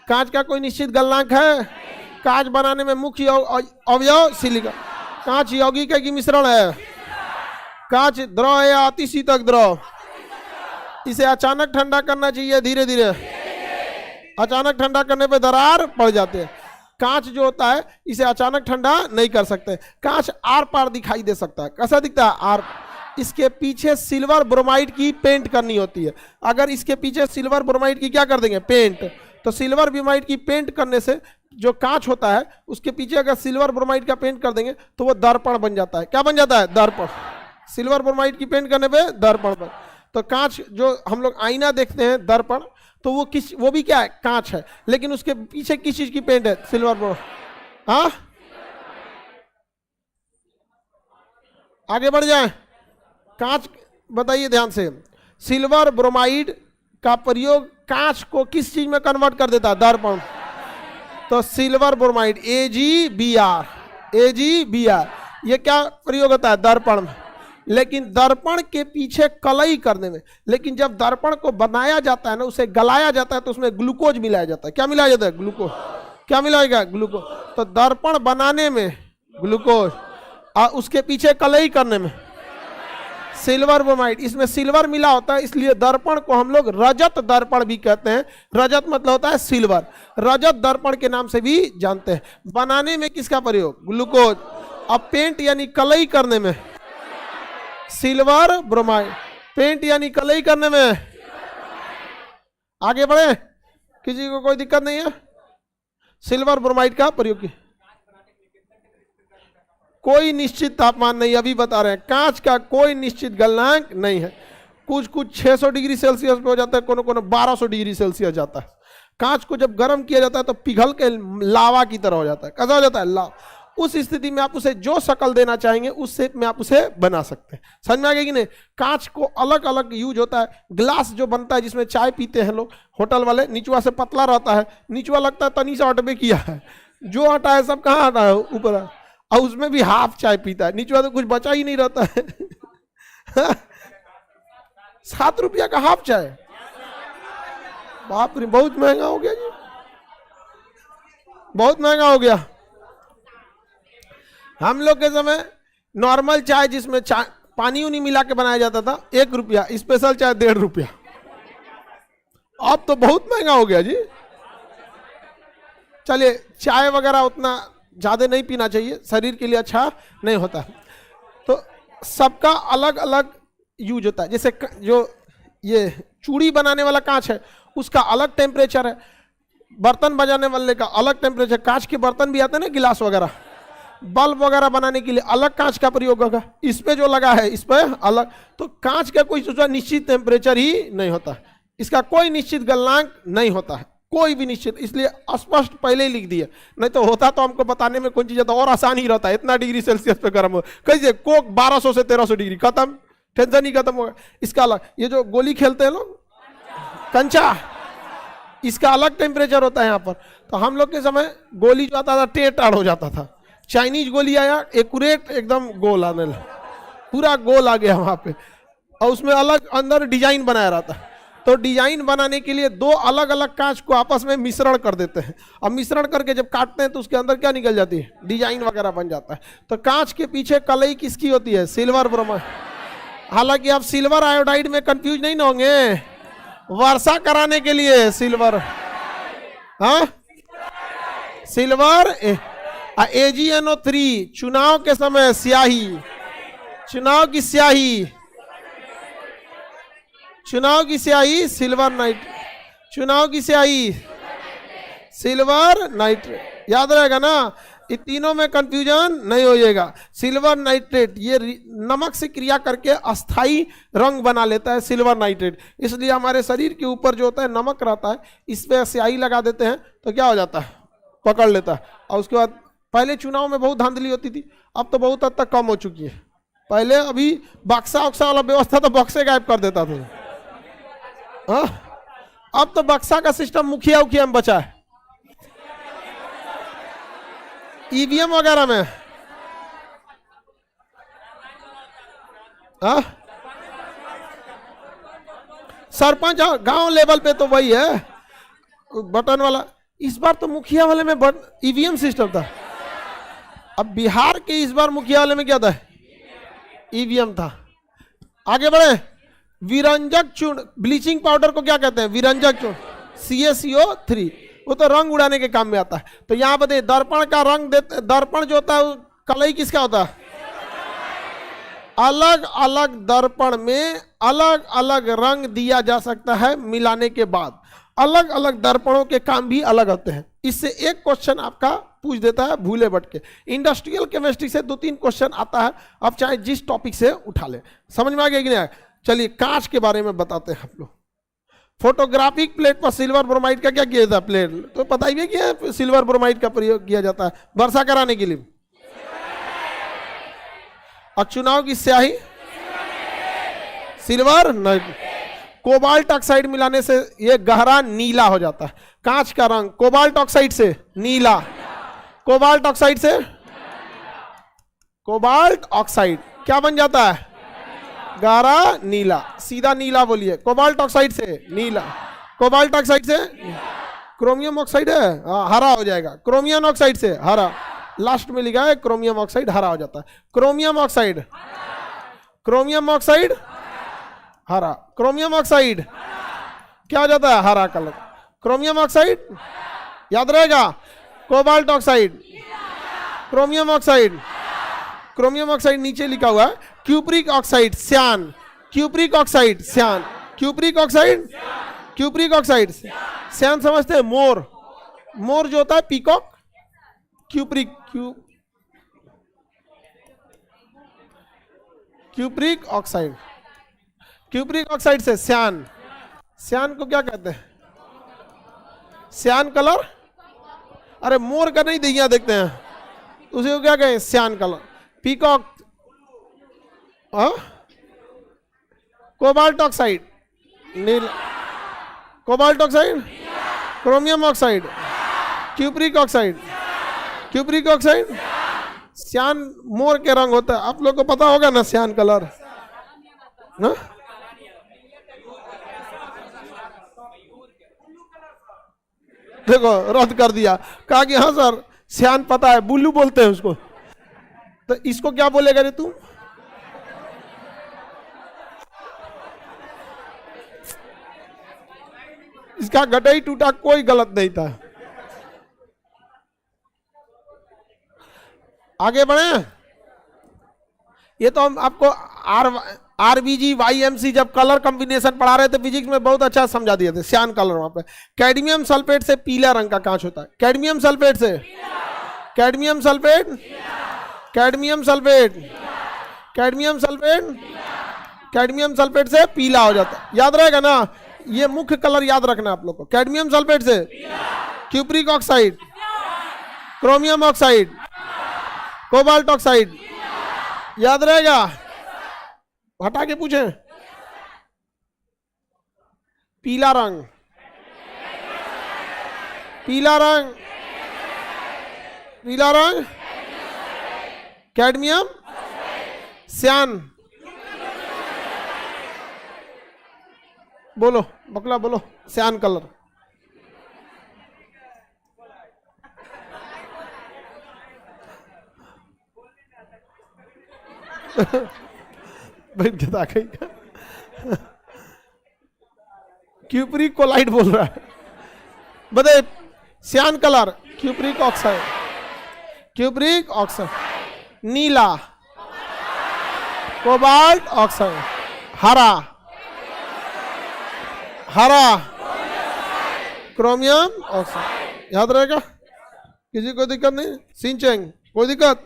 कांच का कोई निश्चित गलनांक है? कांच बनाने में मुख्य अवयव सिलिका। कांच यौगिक है कि मिश्रण है? कांच द्रव है या अतिशीतक द्रव? इसे अचानक ठंडा करना चाहिए, धीरे धीरे। अचानक ठंडा करने पे दरार पड़ जाते हैं। कांच जो होता है इसे अचानक ठंडा नहीं कर सकते। कांच आर पार दिखाई दे सकता है। कैसा दिखता है? आर। इसके पीछे सिल्वर ब्रोमाइड की पेंट करनी होती है। अगर इसके पीछे सिल्वर ब्रोमाइड की क्या कर देंगे? पेंट। तो सिल्वर ब्रोमाइड की पेंट करने से जो कांच होता है उसके पीछे अगर सिल्वर ब्रोमाइड का पेंट कर देंगे तो वो दर्पण बन जाता है। क्या बन जाता है? दर्पण। सिल्वर ब्रोमाइड की पेंट करने पे दर्पण बन। तो कांच जो हम लोग आईना देखते हैं, दर्पण, तो वो भी क्या है? कांच है। लेकिन उसके पीछे किस चीज की पेंट है? Silver bromide. हाँ, आगे बढ़ जाए। कांच बताइए ध्यान से। सिल्वर ब्रोमाइड का प्रयोग कांच को किस चीज में कन्वर्ट कर देता है? दर्पण। तो सिल्वर ब्रोमाइड AgBr, AgBr ये क्या प्रयोग होता है? दर्पण में। लेकिन दर्पण के पीछे कलई करने में, लेकिन जब दर्पण को बनाया जाता है ना, उसे गलाया जाता है तो उसमें ग्लूकोज मिलाया जाता है। क्या मिलाया जाता है? ग्लूकोज। क्या मिलाएगा? ग्लूकोज। तो दर्पण बनाने में ग्लूकोज और उसके पीछे कलई करने में सिल्वर ब्रोमाइड। इसमें सिल्वर मिला होता है, इसलिए दर्पण को हम लोग रजत दर्पण भी कहते हैं। रजत मतलब होता है सिल्वर। रजत दर्पण के नाम से भी जानते हैं। बनाने में किसका प्रयोग? ग्लूकोज। अब पेंट यानी कलई करने में सिल्वर ब्रोमाइड। पेंट यानी कलई करने में। आगे बढ़े, किसी को कोई दिक्कत नहीं है? सिल्वर ब्रोमाइड का प्रयोग किया। कोई निश्चित तापमान नहीं, अभी बता रहे हैं। कांच का कोई निश्चित गलनांक नहीं है। कुछ 600 डिग्री सेल्सियस पे हो जाता है, कोनो 1200 डिग्री सेल्सियस जाता है। कांच को जब गर्म किया जाता है तो पिघल के लावा की तरह हो जाता है। कैसा हो जाता है? लावा। उस स्थिति में आप उसे जो शक्ल देना चाहेंगे उस शेप में आप उसे बना सकते हैं। समझ में आ गया कि नहीं? कांच को अलग अलग यूज होता है। ग्लास जो बनता है जिसमें चाय पीते हैं लोग, होटल वाले, नीचवा से पतला रहता है, नीचवा लगता है तनी सा हटबे किया है, जो हटा है सब कहाँ हटा है? ऊपर। और उसमें भी हाफ चाय पीता है, नीचवा तो कुछ बचा ही नहीं रहता है। 7 रुपया का हाफ चाय, बाप रे, बहुत महंगा हो गया जी, बहुत महंगा हो गया। हम लोग के समय नॉर्मल चाय जिसमें पानी उनी मिला के बनाया जाता था 1 रुपया, स्पेशल चाय 1.5 रुपया। अब तो बहुत महंगा हो गया जी। चलिए, चाय वगैरह उतना ज्यादा नहीं पीना चाहिए, शरीर के लिए अच्छा नहीं होता। तो सबका अलग अलग यूज होता है। जैसे जो ये चूड़ी बनाने वाला कांच है उसका अलग टेम्परेचर है, बर्तन बजाने वाले का अलग टेम्परेचर। कांच के बर्तन भी आते हैं ना, गिलास वगैरह, बल्ब वगैरह बनाने के लिए अलग कांच का प्रयोग होगा। इस पे जो लगा है इस पे अलग। तो कांच का कोई निश्चित टेम्परेचर ही नहीं होता, इसका कोई निश्चित गलनांक नहीं होता है। कोई भी निश्चित, इसलिए स्पष्ट पहले ही लिख दिया, नहीं तो होता तो हमको बताने में कोई चीज तो और आसान ही रहता है। इतना डिग्री सेल्सियस पे गर्म हो, कैसे कोक 1200 से 1300 डिग्री, खत्म, टेंशन ही खत्म हो गया। इसका अलग, ये जो गोली खेलते हैं लोग कंचा, इसका अलग टेम्परेचर होता है यहाँ पर। तो हम लोग के समय गोली जो आता था टेढ़ हो जाता था, चाइनीज गोली आया एक्यूरेट एकदम गोल आने लगा, पूरा गोल आ गया वहां पे, और उसमें अलग अंदर डिजाइन बनाया रहता है। तो डिजाइन बनाने के लिए दो अलग अलग कांच को आपस में मिश्रण कर देते हैं, अब मिश्रण करके जब काटते हैं तो उसके अंदर क्या निकल जाती है, डिजाइन वगैरह बन जाता है। तो कांच के पीछे कलई किसकी होती है, सिल्वर ब्रोमाइड। हालांकि आप सिल्वर आयोडाइड में कंफ्यूज नहीं होंगे, वर्षा कराने के लिए सिल्वर, हाँ सिल्वर AgNO3, चुनाव के समय स्याही, चुनाव की स्याही, चुनाव की स्याही सिल्वर नाइट, चुनाव की स्याही सिल्वर नाइट्रेट, याद रहेगा ना, ये तीनों में कंफ्यूजन नहीं होइएगा। सिल्वर नाइट्रेट ये नमक से क्रिया करके अस्थाई रंग बना लेता है सिल्वर नाइट्रेट, इसलिए हमारे शरीर के ऊपर जो होता है नमक रहता है, इस पे स्याही लगा देते हैं तो क्या हो जाता है, पकड़ लेता है। और उसके बाद पहले चुनाव में बहुत धांधली होती थी, अब तो बहुत हद तक कम हो चुकी है। पहले अभी बक्सा उक्सा वाला व्यवस्था तो बक्से गायब कर देता था, हाँ अब तो बक्सा का सिस्टम मुखिया उखिया में बचा है, ईवीएम वगैरह में, हाँ सरपंच गांव लेवल पे तो वही है बटन वाला, इस बार तो मुखिया वाले में ईवीएम सिस्टम था। अब बिहार के इस बार मुखिया वाले में क्या था, ईवीएम था। आगे बढ़े, विरंजक चूर्ण, ब्लीचिंग पाउडर को क्या कहते हैं, विरंजक चूर्ण, CaCO3, वो तो रंग उड़ाने के काम में आता है। तो यहां बताइए दर्पण का रंग देते, दर्पण जो होता है कलई किसका होता है, अलग अलग दर्पण में अलग अलग रंग दिया जा सकता है मिलाने के बाद, अलग अलग दर्पणों के काम भी अलग होते हैं। इससे एक क्वेश्चन आपका पूछ देता है भूले भटके, इंडस्ट्रियल केमिस्ट्री से 2-3 क्वेश्चन आता है, आप चाहे जिस टॉपिक से उठा ले, समझ में आ गया कि नहीं? चलिए कांच के बारे में बताते हैं आप लोग। फोटोग्राफिक प्लेट पर सिल्वर ब्रोमाइड का क्या किया जाता है, प्लेट तो पता ही है कि सिल्वर ब्रोमाइड का प्रयोग किया जाता है वर्षा कराने के लिए। और चुनाव की स्याही सिल्वर नाइट, कोबाल्ट ऑक्साइड मिलाने से यह गहरा नीला हो जाता है। कांच का रंग कोबाल्ट ऑक्साइड से नीला, कोबाल्ट ऑक्साइड से, कोबाल्ट ऑक्साइड क्या बन जाता है, गहरा नीला, सीधा नीला बोलिए, कोबाल्ट ऑक्साइड से नीला, कोबाल्ट ऑक्साइड से क्रोमियम ऑक्साइड है, हरा हो जाएगा, क्रोमियम ऑक्साइड से हरा, लास्ट में लिखा है क्रोमियम ऑक्साइड हरा हो जाता है। क्रोमियम ऑक्साइड, क्रोमियम ऑक्साइड हरा, क्रोमियम ऑक्साइड क्या हो जाता है, हरा कलर, क्रोमियम ऑक्साइड याद रहेगा, cobalt oxide, chromium oxide, chromium oxide नीचे लिखा हुआ है, cupric oxide cyan, cupric oxide cyan, cupric oxide, cupric oxide cyan समझते हैं, मोर, मोर जो होता है peacock, cupric cupric oxide, cupric oxide से श्यान, श्यान को क्या कहते हैं, श्यान कलर, अरे मोर का नहीं दिया देखते हैं उसे को क्या कहें, cyan colour, peacock, cobalt oxide नील, cobalt oxide, chromium oxide, cupric oxide, cupric oxide, cyan मोर के रंग होता है, आप लोग को पता होगा ना श्यान कलर, ना? देखो रद्द कर दिया, कहा कि हाँ सर श्यान पता है, बुल्लू बोलते हैं उसको, तो इसको क्या बोलेगा रे तू, इसका गटई टूटा कोई गलत नहीं था। आगे बढ़े, ये तो हम आपको आरबीजी वाईएमसी जब कलर कॉम्बिनेशन पढ़ा रहे थे फिजिक्स में बहुत अच्छा समझा दिए थे, श्यान कलर वहां पे। कैडमियम सल्फेट से पीला रंग का कांच होता है, कैडमियम सल्फेट से, cadmium sulphate, cadmium sulphate, cadmium sulphate, cadmium sulphate से पीला हो जाता है, याद रहेगा ना। ये मुख्य कलर याद रखना आप लोग को। कैडमियम सल्फेट से cupric oxide, chromium oxide, cobalt oxide, याद रहेगा? हटा के पूछे। पीला रंग, पीला रंग, पीला रंग कैडमियम, सियान, बोलो बकला बोलो, सियान कलर। बैठ के ताकि क्यूप्रिक कोलाइड बोल रहा है, बताइए। Cyan colour, cupric oxide, cupric oxide, नीला, कोबाल्ट ऑक्साइड, हरा, हरा क्रोमियम ऑक्साइड, याद रहेगा? किसी को दिक्कत नहीं? सिंचेंग कोई दिक्कत?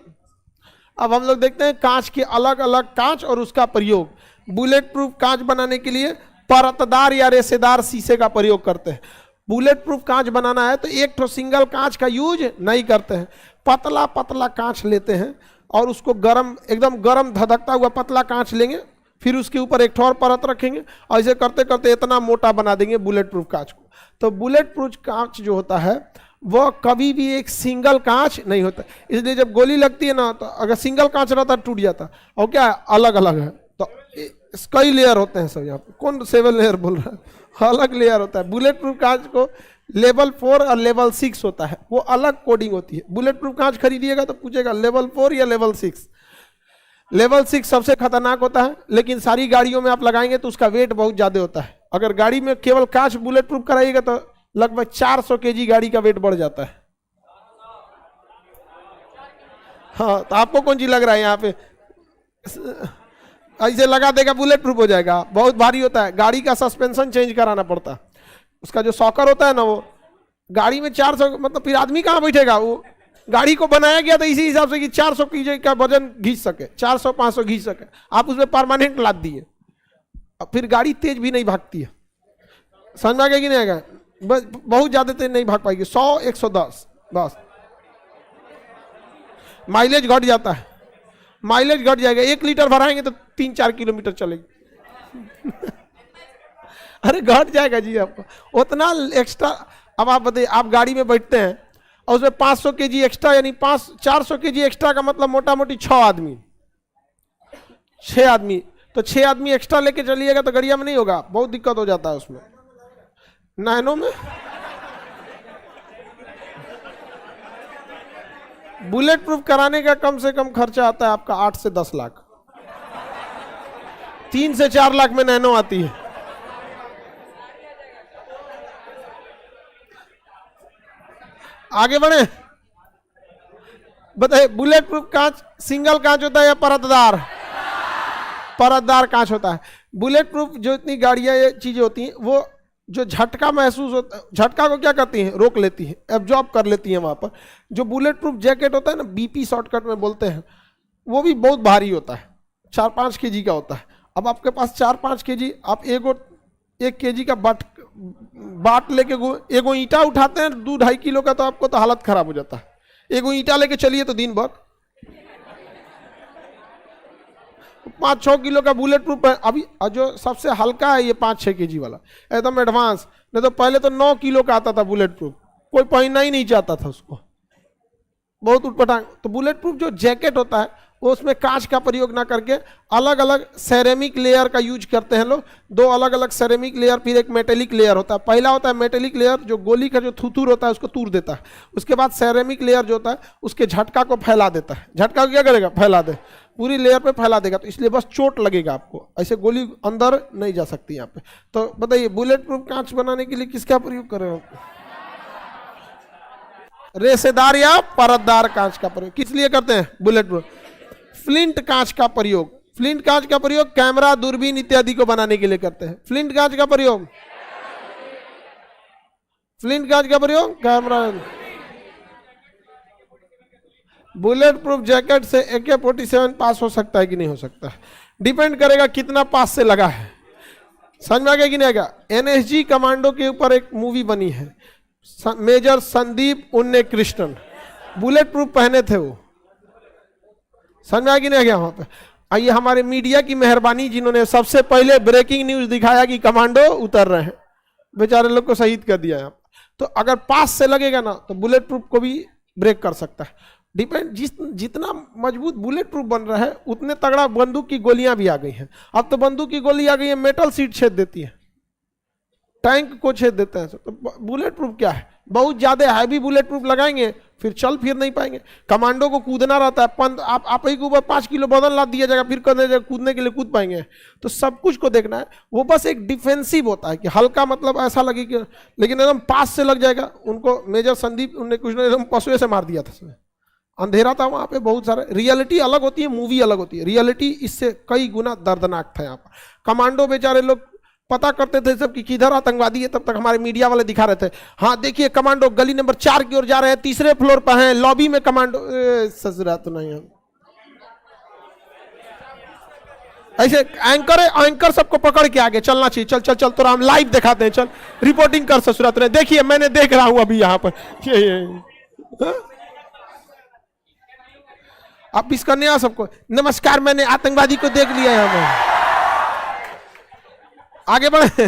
अब हम लोग देखते हैं कांच के अलग अलग कांच और उसका प्रयोग। बुलेट प्रूफ कांच बनाने के लिए परतदार या रेसेदार शीशे का प्रयोग करते हैं। बुलेट प्रूफ कांच बनाना है तो एक तो सिंगल कांच का यूज नहीं करते हैं, पतला पतला कांच लेते हैं और उसको गरम, एकदम गरम धधकता हुआ पतला कांच लेंगे, फिर उसके ऊपर एक और परत रखेंगे और ऐसे करते करते इतना मोटा बना देंगे बुलेट प्रूफ कांच को। तो बुलेट प्रूफ कांच जो होता है वो कभी भी एक सिंगल कांच नहीं होता, इसलिए जब गोली लगती है ना तो अगर सिंगल कांच रहता टूट जाता। और क्या है, अलग अलग है, तो कई लेयर होते हैं सब। यहाँ पे कौन 7 लेयर बोल रहा है? अलग लेयर होता है। बुलेट प्रूफ कांच को लेवल 4 और लेवल 6 होता है, वो अलग कोडिंग होती है। बुलेट प्रूफ कांच खरीदिएगा तो पूछेगा लेवल 4 या लेवल 6। लेवल 6 सबसे खतरनाक होता है, लेकिन सारी गाड़ियों में आप लगाएंगे तो उसका वेट बहुत ज्यादा होता है। अगर गाड़ी में केवल कांच बुलेट प्रूफ कराइएगा तो लगभग 400 केजी गाड़ी का वेट बढ़ जाता है। हाँ, तो आपको कौन चीज लग रहा है यहाँ पे? ऐसे लगा देगा बुलेट प्रूफ हो जाएगा, बहुत भारी होता है। गाड़ी का सस्पेंशन चेंज कराना पड़ता है, उसका जो सॉकर होता है ना, वो गाड़ी में 400, मतलब फिर आदमी कहाँ बैठेगा? वो गाड़ी को बनाया गया था इसी हिसाब से कि 400 केजी का वजन घींच सके, 400-500 घींच सके। आप उसमें परमानेंट लाद दिए, अब फिर गाड़ी तेज भी नहीं भागती है। समझ में आ गया कि नहीं आएगा? बस बहुत ज्यादा तेज नहीं भाग पाएगी, 100-110 बस। माइलेज घट जाता है, माइलेज घट जाएगा। 1 लीटर भराएंगे तो 3-4 किलोमीटर चलेगी। अरे घट जाएगा जी आपको उतना एक्स्ट्रा। अब आप बताइए, आप गाड़ी में बैठते हैं और उसमें 500 केजी एक्स्ट्रा, यानी 400 केजी एक्स्ट्रा का मतलब मोटा मोटी 6 आदमी, 6 आदमी। तो 6 आदमी एक्स्ट्रा लेके चलिएगा तो गाड़िया में नहीं होगा, बहुत दिक्कत हो जाता है उसमें। नैनो में बुलेट प्रूफ कराने का कम से कम खर्चा आता है आपका 8 से 10 लाख, 3 से 4 लाख में नैनो आती है। आगे बढ़े, बताइए बुलेट प्रूफ कांच सिंगल कांच होता है या परतदार? परतदार कांच होता है। बुलेट प्रूफ जो इतनी गाड़ियां ये चीजें होती हैं, वो जो झटका महसूस होता है, झटका को क्या करती हैं? रोक लेती है, एब्जॉर्ब कर लेती है वहां पर। जो बुलेट प्रूफ जैकेट होता है ना, बीपी शॉर्टकट में बोलते हैं, वो भी बहुत भारी होता है, 4-5 केजी का होता है। अब आपके पास 4-5 केजी, आप 1 केजी का बाट लेके एगो ईंटा उठाते हैं 2-2.5 किलो का, तो आपको तो हालत खराब हो जाता है। एगो ईंटा लेके चलिए तो दिन भर। 5-6 किलो का बुलेट प्रूफ है। अभी जो सबसे हल्का है ये 5-6 केजी वाला, एकदम एडवांस। नहीं तो पहले तो 9 किलो का आता था बुलेट प्रूफ, कोई पहनना ही नहीं चाहता था उसको, बहुत उटपटांग। तो बुलेट प्रूफ जो जैकेट होता है वो उसमें कांच का प्रयोग ना करके अलग अलग सेरेमिक लेयर का यूज करते हैं लोग। 2 अलग अलग सेरेमिक लेयर, फिर एक मेटेलिक लेयर होता है। पहला होता है मेटेलिक लेयर, जो गोली का जो थुथुर होता है उसको तूर देता है। उसके बाद सेरेमिक लेयर जो होता है उसके झटका को फैला देता है। झटका को क्या करेगा? फैला दे, पूरी लेयर पे फैला देगा, तो इसलिए बस चोट लगेगा आपको, ऐसे गोली अंदर नहीं जा सकती यहाँ पे। तो बताइए बुलेट प्रूफ कांच बनाने के लिए किसका प्रयोग कर रहे हो? रेसेदार या परतदार कांच का प्रयोग किस लिए करते हैं? Bullet proof. फ्लिंट कांच का प्रयोग, फ्लिंट कांच का प्रयोग कैमरा, दूरबीन इत्यादि को बनाने के लिए करते हैं। फ्लिंट कांच का प्रयोग, फ्लिंट कांच का प्रयोग कैमरा। बुलेट प्रूफ जैकेट से AK-47 पास हो सकता है कि नहीं हो सकता है? डिपेंड करेगा कितना पास से लगा है। समझ में आ गया कि नहीं आ गया? एनएसजी कमांडो के ऊपर एक मूवी बनी है, मेजर संदीप उन्ने कृष्णन, बुलेट प्रूफ पहने थे वो। समझ में आ गया कि नहीं आ गया? वहां पे आइए, हमारे मीडिया की मेहरबानी जिन्होंने सबसे पहले ब्रेकिंग न्यूज दिखाया कि कमांडो उतर रहे हैं, बेचारे लोग को शहीद कर दिया यहाँ। तो अगर पास से लगेगा ना तो बुलेट प्रूफ को भी ब्रेक कर सकता है। डिपेंड, जितना मजबूत बुलेट प्रूफ बन रहा है उतने तगड़ा बंदूक की गोलियां भी आ गई हैं। अब तो बंदूक की गोली आ गई है, मेटल सीट छेद देती है, टैंक को छेद देते हैं। तो बुलेट प्रूफ क्या है? बहुत ज्यादा हैवी बुलेट प्रूफ लगाएंगे फिर चल फिर नहीं पाएंगे। कमांडो को कूदना रहता है, आप ही के ऊपर 5 किलो वजन लाद दिया जाएगा, फिर कूदने के लिए कूद पाएंगे? तो सब कुछ को देखना है। वो बस एक डिफेंसिव होता है कि हल्का, मतलब ऐसा लगे कि, लेकिन एकदम पास से लग जाएगा। उनको मेजर संदीप उन्हें कुछ ने एकदम पशुए से मार दिया था। अंधेरा था वहां पे, बहुत सारा। रियलिटी अलग होती है, मूवी अलग होती है। रियलिटी इससे कई गुना दर्दनाक था। यहाँ पर कमांडो बेचारे लोग पता करते थे सब कि किधर आतंकवादी है, तब तक हमारे मीडिया वाले दिखा रहे थे, हाँ देखिए कमांडो गली नंबर 4 की ओर जा रहे हैं, 3रे फ्लोर पर हैं, लॉबी में कमांडो। ससुरा तो नहीं है ऐसे। एंकर सबको पकड़ के आगे चलना चाहिए। चल चल चल, तो हम लाइव दिखाते हैं, चल रिपोर्टिंग कर ससुरा। तो देखिए, मैंने देख रहा हूं अभी यहाँ पर ये। आप इस करने आ सबको नमस्कार, मैंने आतंकवादी को देख लिया यहाँ पर। आगे बढ़े।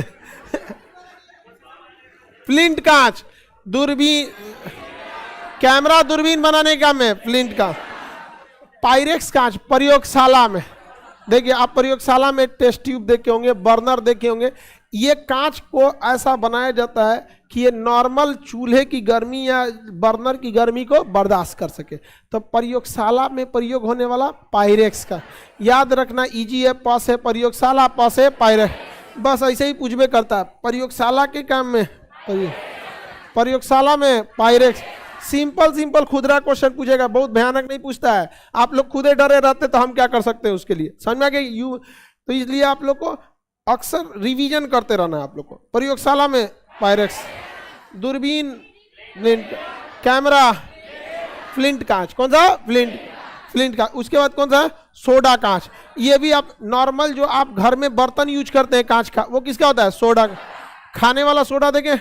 फ्लिंट कांच, दूरबीन, कैमरा दूरबीन बनाने का में फ्लिंट का। पायरेक्स कांच प्रयोगशाला में, देखिए आप प्रयोगशाला में टेस्ट ट्यूब देखे होंगे, बर्नर देखे होंगे। ये कांच को ऐसा बनाया जाता है कि ये नॉर्मल चूल्हे की गर्मी या बर्नर की गर्मी को बर्दाश्त कर सके। तो प्रयोगशाला में प्रयोग होने वाला पायरेक्स का, याद रखना, इजी है, पास है प्रयोगशाला, पास है पायरेक्स, बस ऐसे ही पूछबे करता है। प्रयोगशाला के काम में प्रयोगशाला में पायरेक्स। सिंपल खुदरा क्वेश्चन पूछेगा, बहुत भयानक नहीं पूछता है। आप लोग खुदे डरे रहते तो हम क्या कर सकते हैं उसके लिए, समझ में आ गया? तो इसलिए आप लोग को अक्सर रिवीजन करते रहना है आप लोग को। प्रयोगशाला में पायरेक्स, दूरबीन फ्लिंट, कैमरा फ्लिंट कांच, कौन सा? फ्लिंट कांच। उसके बाद कौन सा है? सोडा कांच। ये भी आप नॉर्मल जो आप घर में बर्तन यूज करते हैं कांच का, वो किसका होता है? सोडा। खाने वाला सोडा देखें,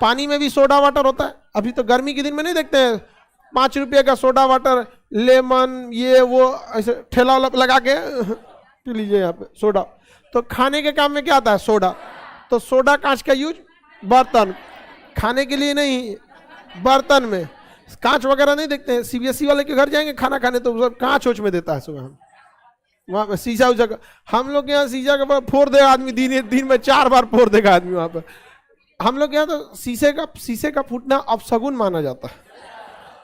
पानी में भी सोडा वाटर होता है। अभी तो गर्मी के दिन में नहीं देखते हैं 5 रुपये का सोडा वाटर, लेमन ये वो ऐसे ठेला लगा के पी लीजिए यहाँ पे सोडा। तो खाने के काम में क्या आता है? सोडा। तो सोडा कांच का यूज बर्तन, खाने के लिए नहीं, बर्तन में। कांच वगैरह नहीं देखते हैं। सीबीएसई वाले के घर जाएंगे खाना खाने तो सब कांच ओच में देता है सुबह। हम वहाँ पे शीशा उजा, हम लोग के यहाँ शीशा का फोड़ देगा आदमी, दिन में 4 बार फोड़ देगा आदमी वहाँ पर। हम लोग यहाँ तो शीशे का फूटना अपशगुन माना जाता है,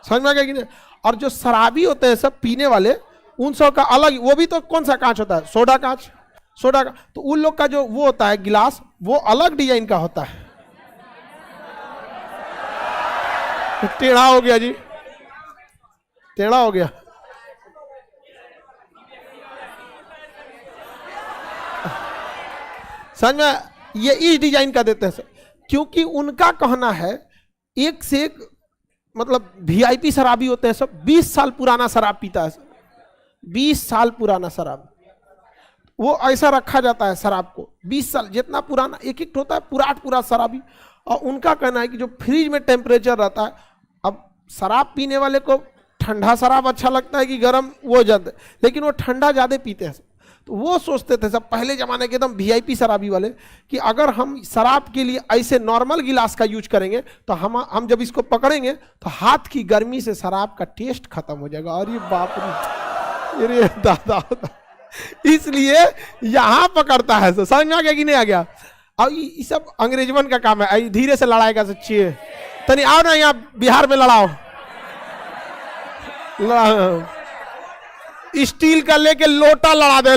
समझ में आ गया कि नहीं? और जो शराबी होते हैं सब पीने वाले, उन सब का अलग, वो भी तो कौन सा कांच होता है? सोडा कांच। सोडा का तो उन लोग का जो वो होता है गिलास, वो अलग डिजाइन का होता है। टेढ़ा हो गया जी, टेढ़ा हो गया। समझ में? ये इस डिजाइन का देते हैं सर, क्योंकि उनका कहना है एक से एक, मतलब वीआईपी शराबी होते हैं सब, 20 साल पुराना शराब पीता है सर, 20 साल पुराना शराब। वो ऐसा रखा जाता है शराब को, 20 साल जितना पुराना एक होता है पूरा शराबी। और उनका कहना है कि जो फ्रिज में टेम्परेचर रहता है, अब शराब पीने वाले को ठंडा शराब अच्छा लगता है कि गर्म, वो ज्यादा, लेकिन वो ठंडा ज्यादा पीते हैं। तो वो सोचते थे सब पहले जमाने के एकदम वीआईपी शराबी वाले कि अगर हम शराब के लिए ऐसे नॉर्मल गिलास का यूज करेंगे तो हम जब इसको पकड़ेंगे तो हाथ की गर्मी से शराब का टेस्ट खत्म हो जाएगा। और ये बाप रे, ये दादा, इसलिए यहां पकड़ता है। समझ में आ गया कि नहीं आ गया? और ये सब अंग्रेजवन का काम है, धीरे से लड़ाएगा सच्ची है। तनी आओ ना यहाँ बिहार में लड़ाओ, स्टील का लेके लोटा लड़ा दे।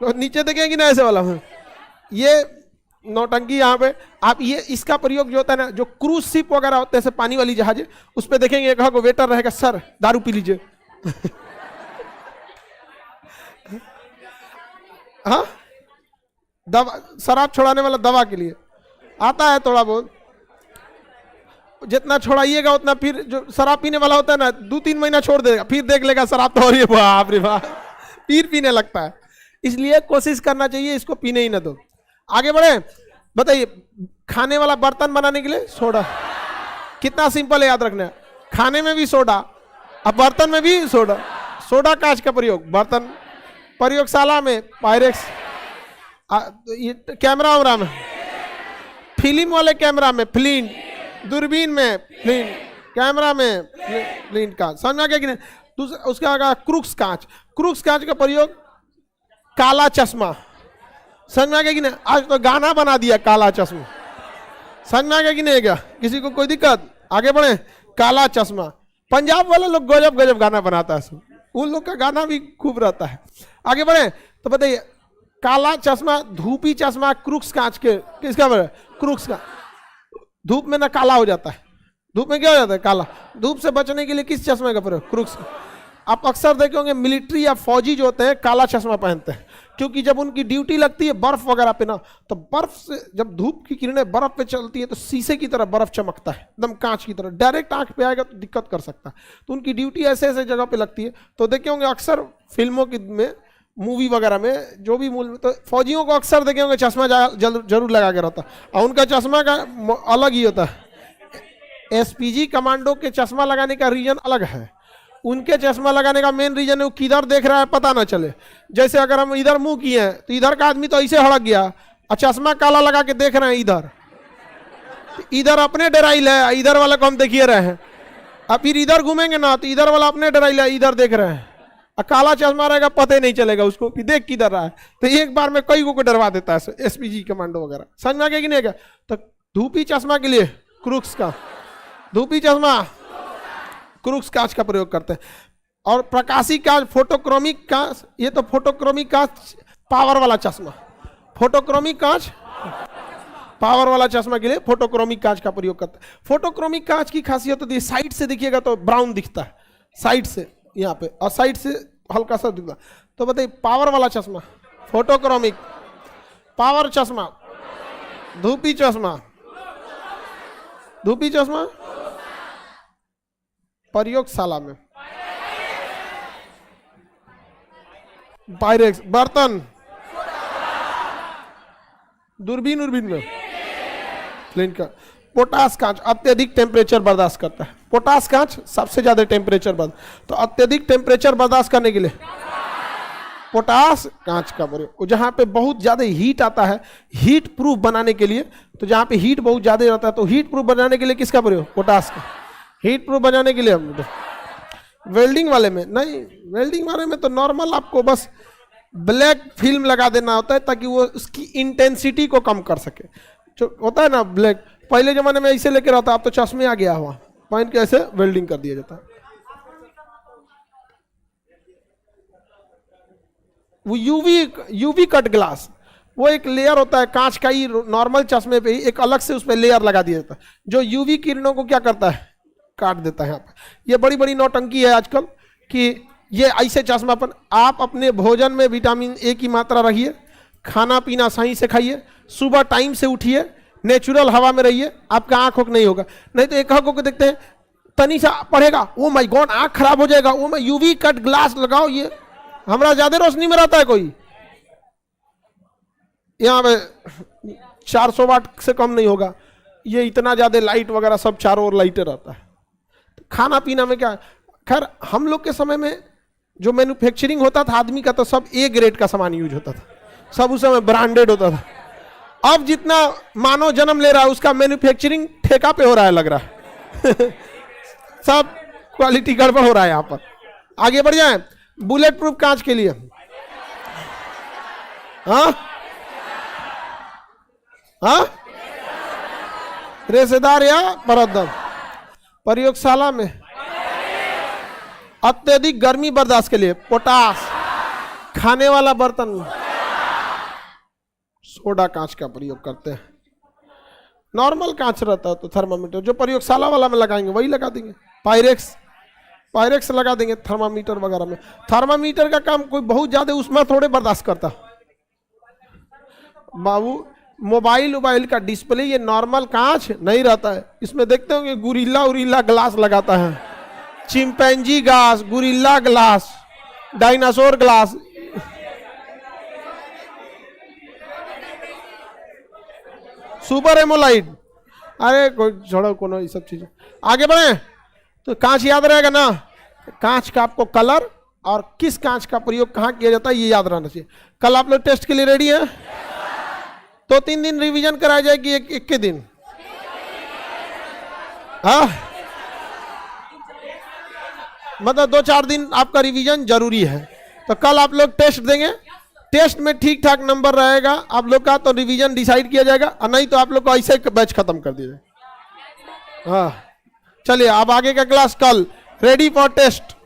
तो नीचे देखेंगे ना ऐसे वाला, ये नौटंकी यहाँ पे आप, ये इसका प्रयोग जो होता है ना, जो क्रूज शिप वगैरह होते हैं पानी वाली जहाज, उस पे देखेंगे एक को वेटर रहेगा, सर दारू पी लीजिए। हाँ, दवा, शराब छुड़ाने वाला दवा के लिए आता है थोड़ा बहुत। जितना छोड़ाइएगा उतना फिर जो शराब पीने वाला होता है ना 2-3 महीना छोड़ देगा, फिर देख लेगा शराब तो हो रही है, बाप रे बाप, फिर पीने लगता है। इसलिए कोशिश करना चाहिए इसको पीने ही ना दो। आगे बढ़े, बताइए खाने वाला बर्तन बनाने के लिए सोडा, कितना सिंपल है याद रखना है। खाने में भी सोडा, अब बर्तन में भी सोडा। सोडा कांच का प्रयोग बर्तन, प्रयोगशाला में पायरेक्स, कैमरा वैमरा में, फिल्म वाले कैमरा में फ्लिंट, दूरबीन में फ्लिंट, कैमरा में फ्लिंट कांच, समझ में आ गया कि नहीं। दूसरा उसका आगे क्रूक्स कांच, क्रूक्स कांच का प्रयोग काला चश्मा, समझ में आ गया कि नहीं। आज तो गाना बना दिया काला चश्मा, समझ में आ गया कि नहीं क्या, किसी को कोई दिक्कत। आगे बढ़े, काला चश्मा, पंजाब वाले लोग गजब गजब गाना बनाता है सब, उन लोग का गाना भी खूब रहता है। आगे बढ़े तो बताइए काला चश्मा, धूपी चश्मा, क्रूक्स कांच के, किसका बोले क्रूक्स का, धूप में ना काला हो जाता है, धूप में क्या हो जाता है काला, धूप से बचने के लिए किस चश्मे का प्रयोग, क्रूक्स का। आप अक्सर देखे होंगे मिलिट्री या फौजी जो होते हैं काला चश्मा पहनते हैं, क्योंकि जब उनकी ड्यूटी लगती है बर्फ वगैरह पे ना, तो बर्फ से जब धूप की किरणें बर्फ पे चलती है तो शीशे की तरह बर्फ चमकता है, एकदम कांच की तरह, डायरेक्ट आंख पे आएगा तो दिक्कत कर सकता है। तो उनकी ड्यूटी ऐसे ऐसे जगह पे लगती है। तो देखे होंगे अक्सर फिल्मों की में, मूवी वगैरह में, जो भी मूल, तो फौजियों को अक्सर देखे होंगे चश्मा जरूर लगा के रहता है, और उनका चश्मा का अलग ही होता है। एसपीजी कमांडो के चश्मा लगाने का रीजन अलग है, उनके चश्मा लगाने का मेन रीजन है वो किधर देख रहा है पता ना चले। जैसे अगर हम इधर मुंह किए हैं तो इधर का आदमी तो ऐसे हड़क गया, और चश्मा काला लगा के देख रहे हैं इधर, इधर अपने डराइल है, इधर वाला को हम देखिए रहे हैं, और फिर इधर घूमेंगे ना तो इधर वाला अपने डराइल है, इधर देख रहे हैं, और काला चश्मा रहेगा पता ही नहीं चलेगा उसको कि देख किधर रहा है। तो एक बार में कई को डरवा देता है एसपीजी कमांडो वगैरह, समझ में आ गया कि नहीं। तो धूपी चश्मा के लिए क्रूक्स का, धूपी चश्मा क्रूक्स कांच का प्रयोग करते हैं। और प्रकाशी कांच, फोटोक्रोमिक कांच, ये तो फोटोक्रोमिक कांच पावर वाला चश्मा, फोटोक्रोमिक कांच पावर वाला चश्मा के लिए फोटोक्रोमिक कांच का प्रयोग करते हैं। फोटोक्रोमिक कांच की खासियत होती है साइड से दिखिएगा तो ब्राउन दिखता है, साइड से यहाँ पे, और साइड से हल्का सा दिखता है। तो बताइए पावर वाला चश्मा, फोटोक्रोमिक पावर चश्मा, धूपी चश्मा, धूपी चश्मा प्रयोगशाला में, पायरेक्स, बर्तन, दूरबीन उर्बीन में फ्लिंट का। पोटास कांच अत्यधिक टेम्परेचर बर्दाश्त करता है, पोटास कांच सबसे ज्यादा टेम्परेचर बर्दाश्त, तो अत्यधिक टेम्परेचर बर्दाश्त करने के लिए पोटास कांच का प्रयोग। जहां पे बहुत ज्यादा हीट आता है, हीट प्रूफ बनाने के लिए, तो जहां पे हीट बहुत ज्यादा रहता है तो हीट प्रूफ बनाने के लिए किसका प्रयोग, पोटास का। हीट प्रूफ बनाने के लिए हम वेल्डिंग वाले में नहीं, वेल्डिंग वाले में तो नॉर्मल आपको बस ब्लैक फिल्म लगा देना होता है ताकि वो उसकी इंटेंसिटी को कम कर सके। जो होता है ना ब्लैक, पहले जमाने में ऐसे लेके रहता, अब तो चश्मे आ गया हुआ, पहन के ऐसे वेल्डिंग कर दिया जाता है। वो यूवी कट ग्लास, वो एक लेयर होता है कांच का ही, नॉर्मल चश्मे पे ही एक अलग से उस पर लेयर लगा दिया जाता है, जो यूवी किरणों को क्या करता है, काट देता है। यहाँ पे ये बड़ी बड़ी नौटंकी है आजकल कि ये ऐसे चश्मापन। आप अपने भोजन में विटामिन ए की मात्रा रखिए, खाना पीना सही से खाइए, सुबह टाइम से उठिए, नेचुरल हवा में रहिए, आपका आंखों को नहीं होगा। नहीं तो एक आंखों को देखते हैं तनी सा पढ़ेगा, ओ माय गॉड आंख खराब हो जाएगा, oh my UV cut glass लगाओ, ये हमारा ज्यादा रोशनी में रहता है कोई, यहाँ पे 400 वाट से कम नहीं होगा, ये इतना ज्यादा लाइट वगैरह सब चारों ओर लाइटें रहता है। खाना पीना में क्या, खैर हम लोग के समय में जो मैन्युफैक्चरिंग होता था आदमी का, तो सब ए ग्रेड का सामान यूज होता था, सब उस समय ब्रांडेड होता था। अब जितना मानव जन्म ले रहा है उसका मैन्युफैक्चरिंग ठेका पे हो रहा है लग रहा है सब क्वालिटी गड़बड़ हो रहा है यहाँ पर। आगे बढ़ जाए, बुलेट प्रूफ कांच के लिए, हाँ हाँ, रेशेदार या परतदार, प्रयोगशाला में अत्यधिक गर्मी बर्दाश्त के लिए पोटास, खाने वाला बर्तन सोडा कांच का प्रयोग करते हैं। नॉर्मल कांच रहता है तो थर्मामीटर, जो प्रयोगशाला वाला में लगाएंगे वही लगा देंगे, पायरेक्स लगा देंगे थर्मामीटर वगैरह में। थर्मामीटर का काम कोई बहुत ज्यादा उष्मा थोड़े बर्दाश्त करता बाबू, मोबाइल मोबाइल का डिस्प्ले ये नॉर्मल कांच नहीं रहता है, इसमें देखते होंगे गुरिल्ला उरिल्ला ग्लास लगाता है, chimpanzee glass, gorilla glass, dinosaur glass. Super AMOLED, अरे कोई छोड़ो कोनो ये सब चीजें, आगे बढ़े। तो कांच याद रहेगा ना, कांच का आपको कलर और किस कांच का प्रयोग कहाँ किया जाता है ये याद रहना चाहिए। कल आप लोग टेस्ट के लिए रेडी हैं? तो 3 दिन रिवीजन कराई जाएगी, एक के दिन। हाँ, मतलब 2-4 दिन आपका रिवीजन जरूरी है। तो कल आप लोग टेस्ट देंगे, टेस्ट में ठीक ठाक नंबर रहेगा आप लोग का तो रिवीजन डिसाइड किया जाएगा, और नहीं तो आप लोग को ऐसे बैच खत्म कर दिया जाएगा। हाँ चलिए, अब आगे का क्लास कल, रेडी फॉर टेस्ट।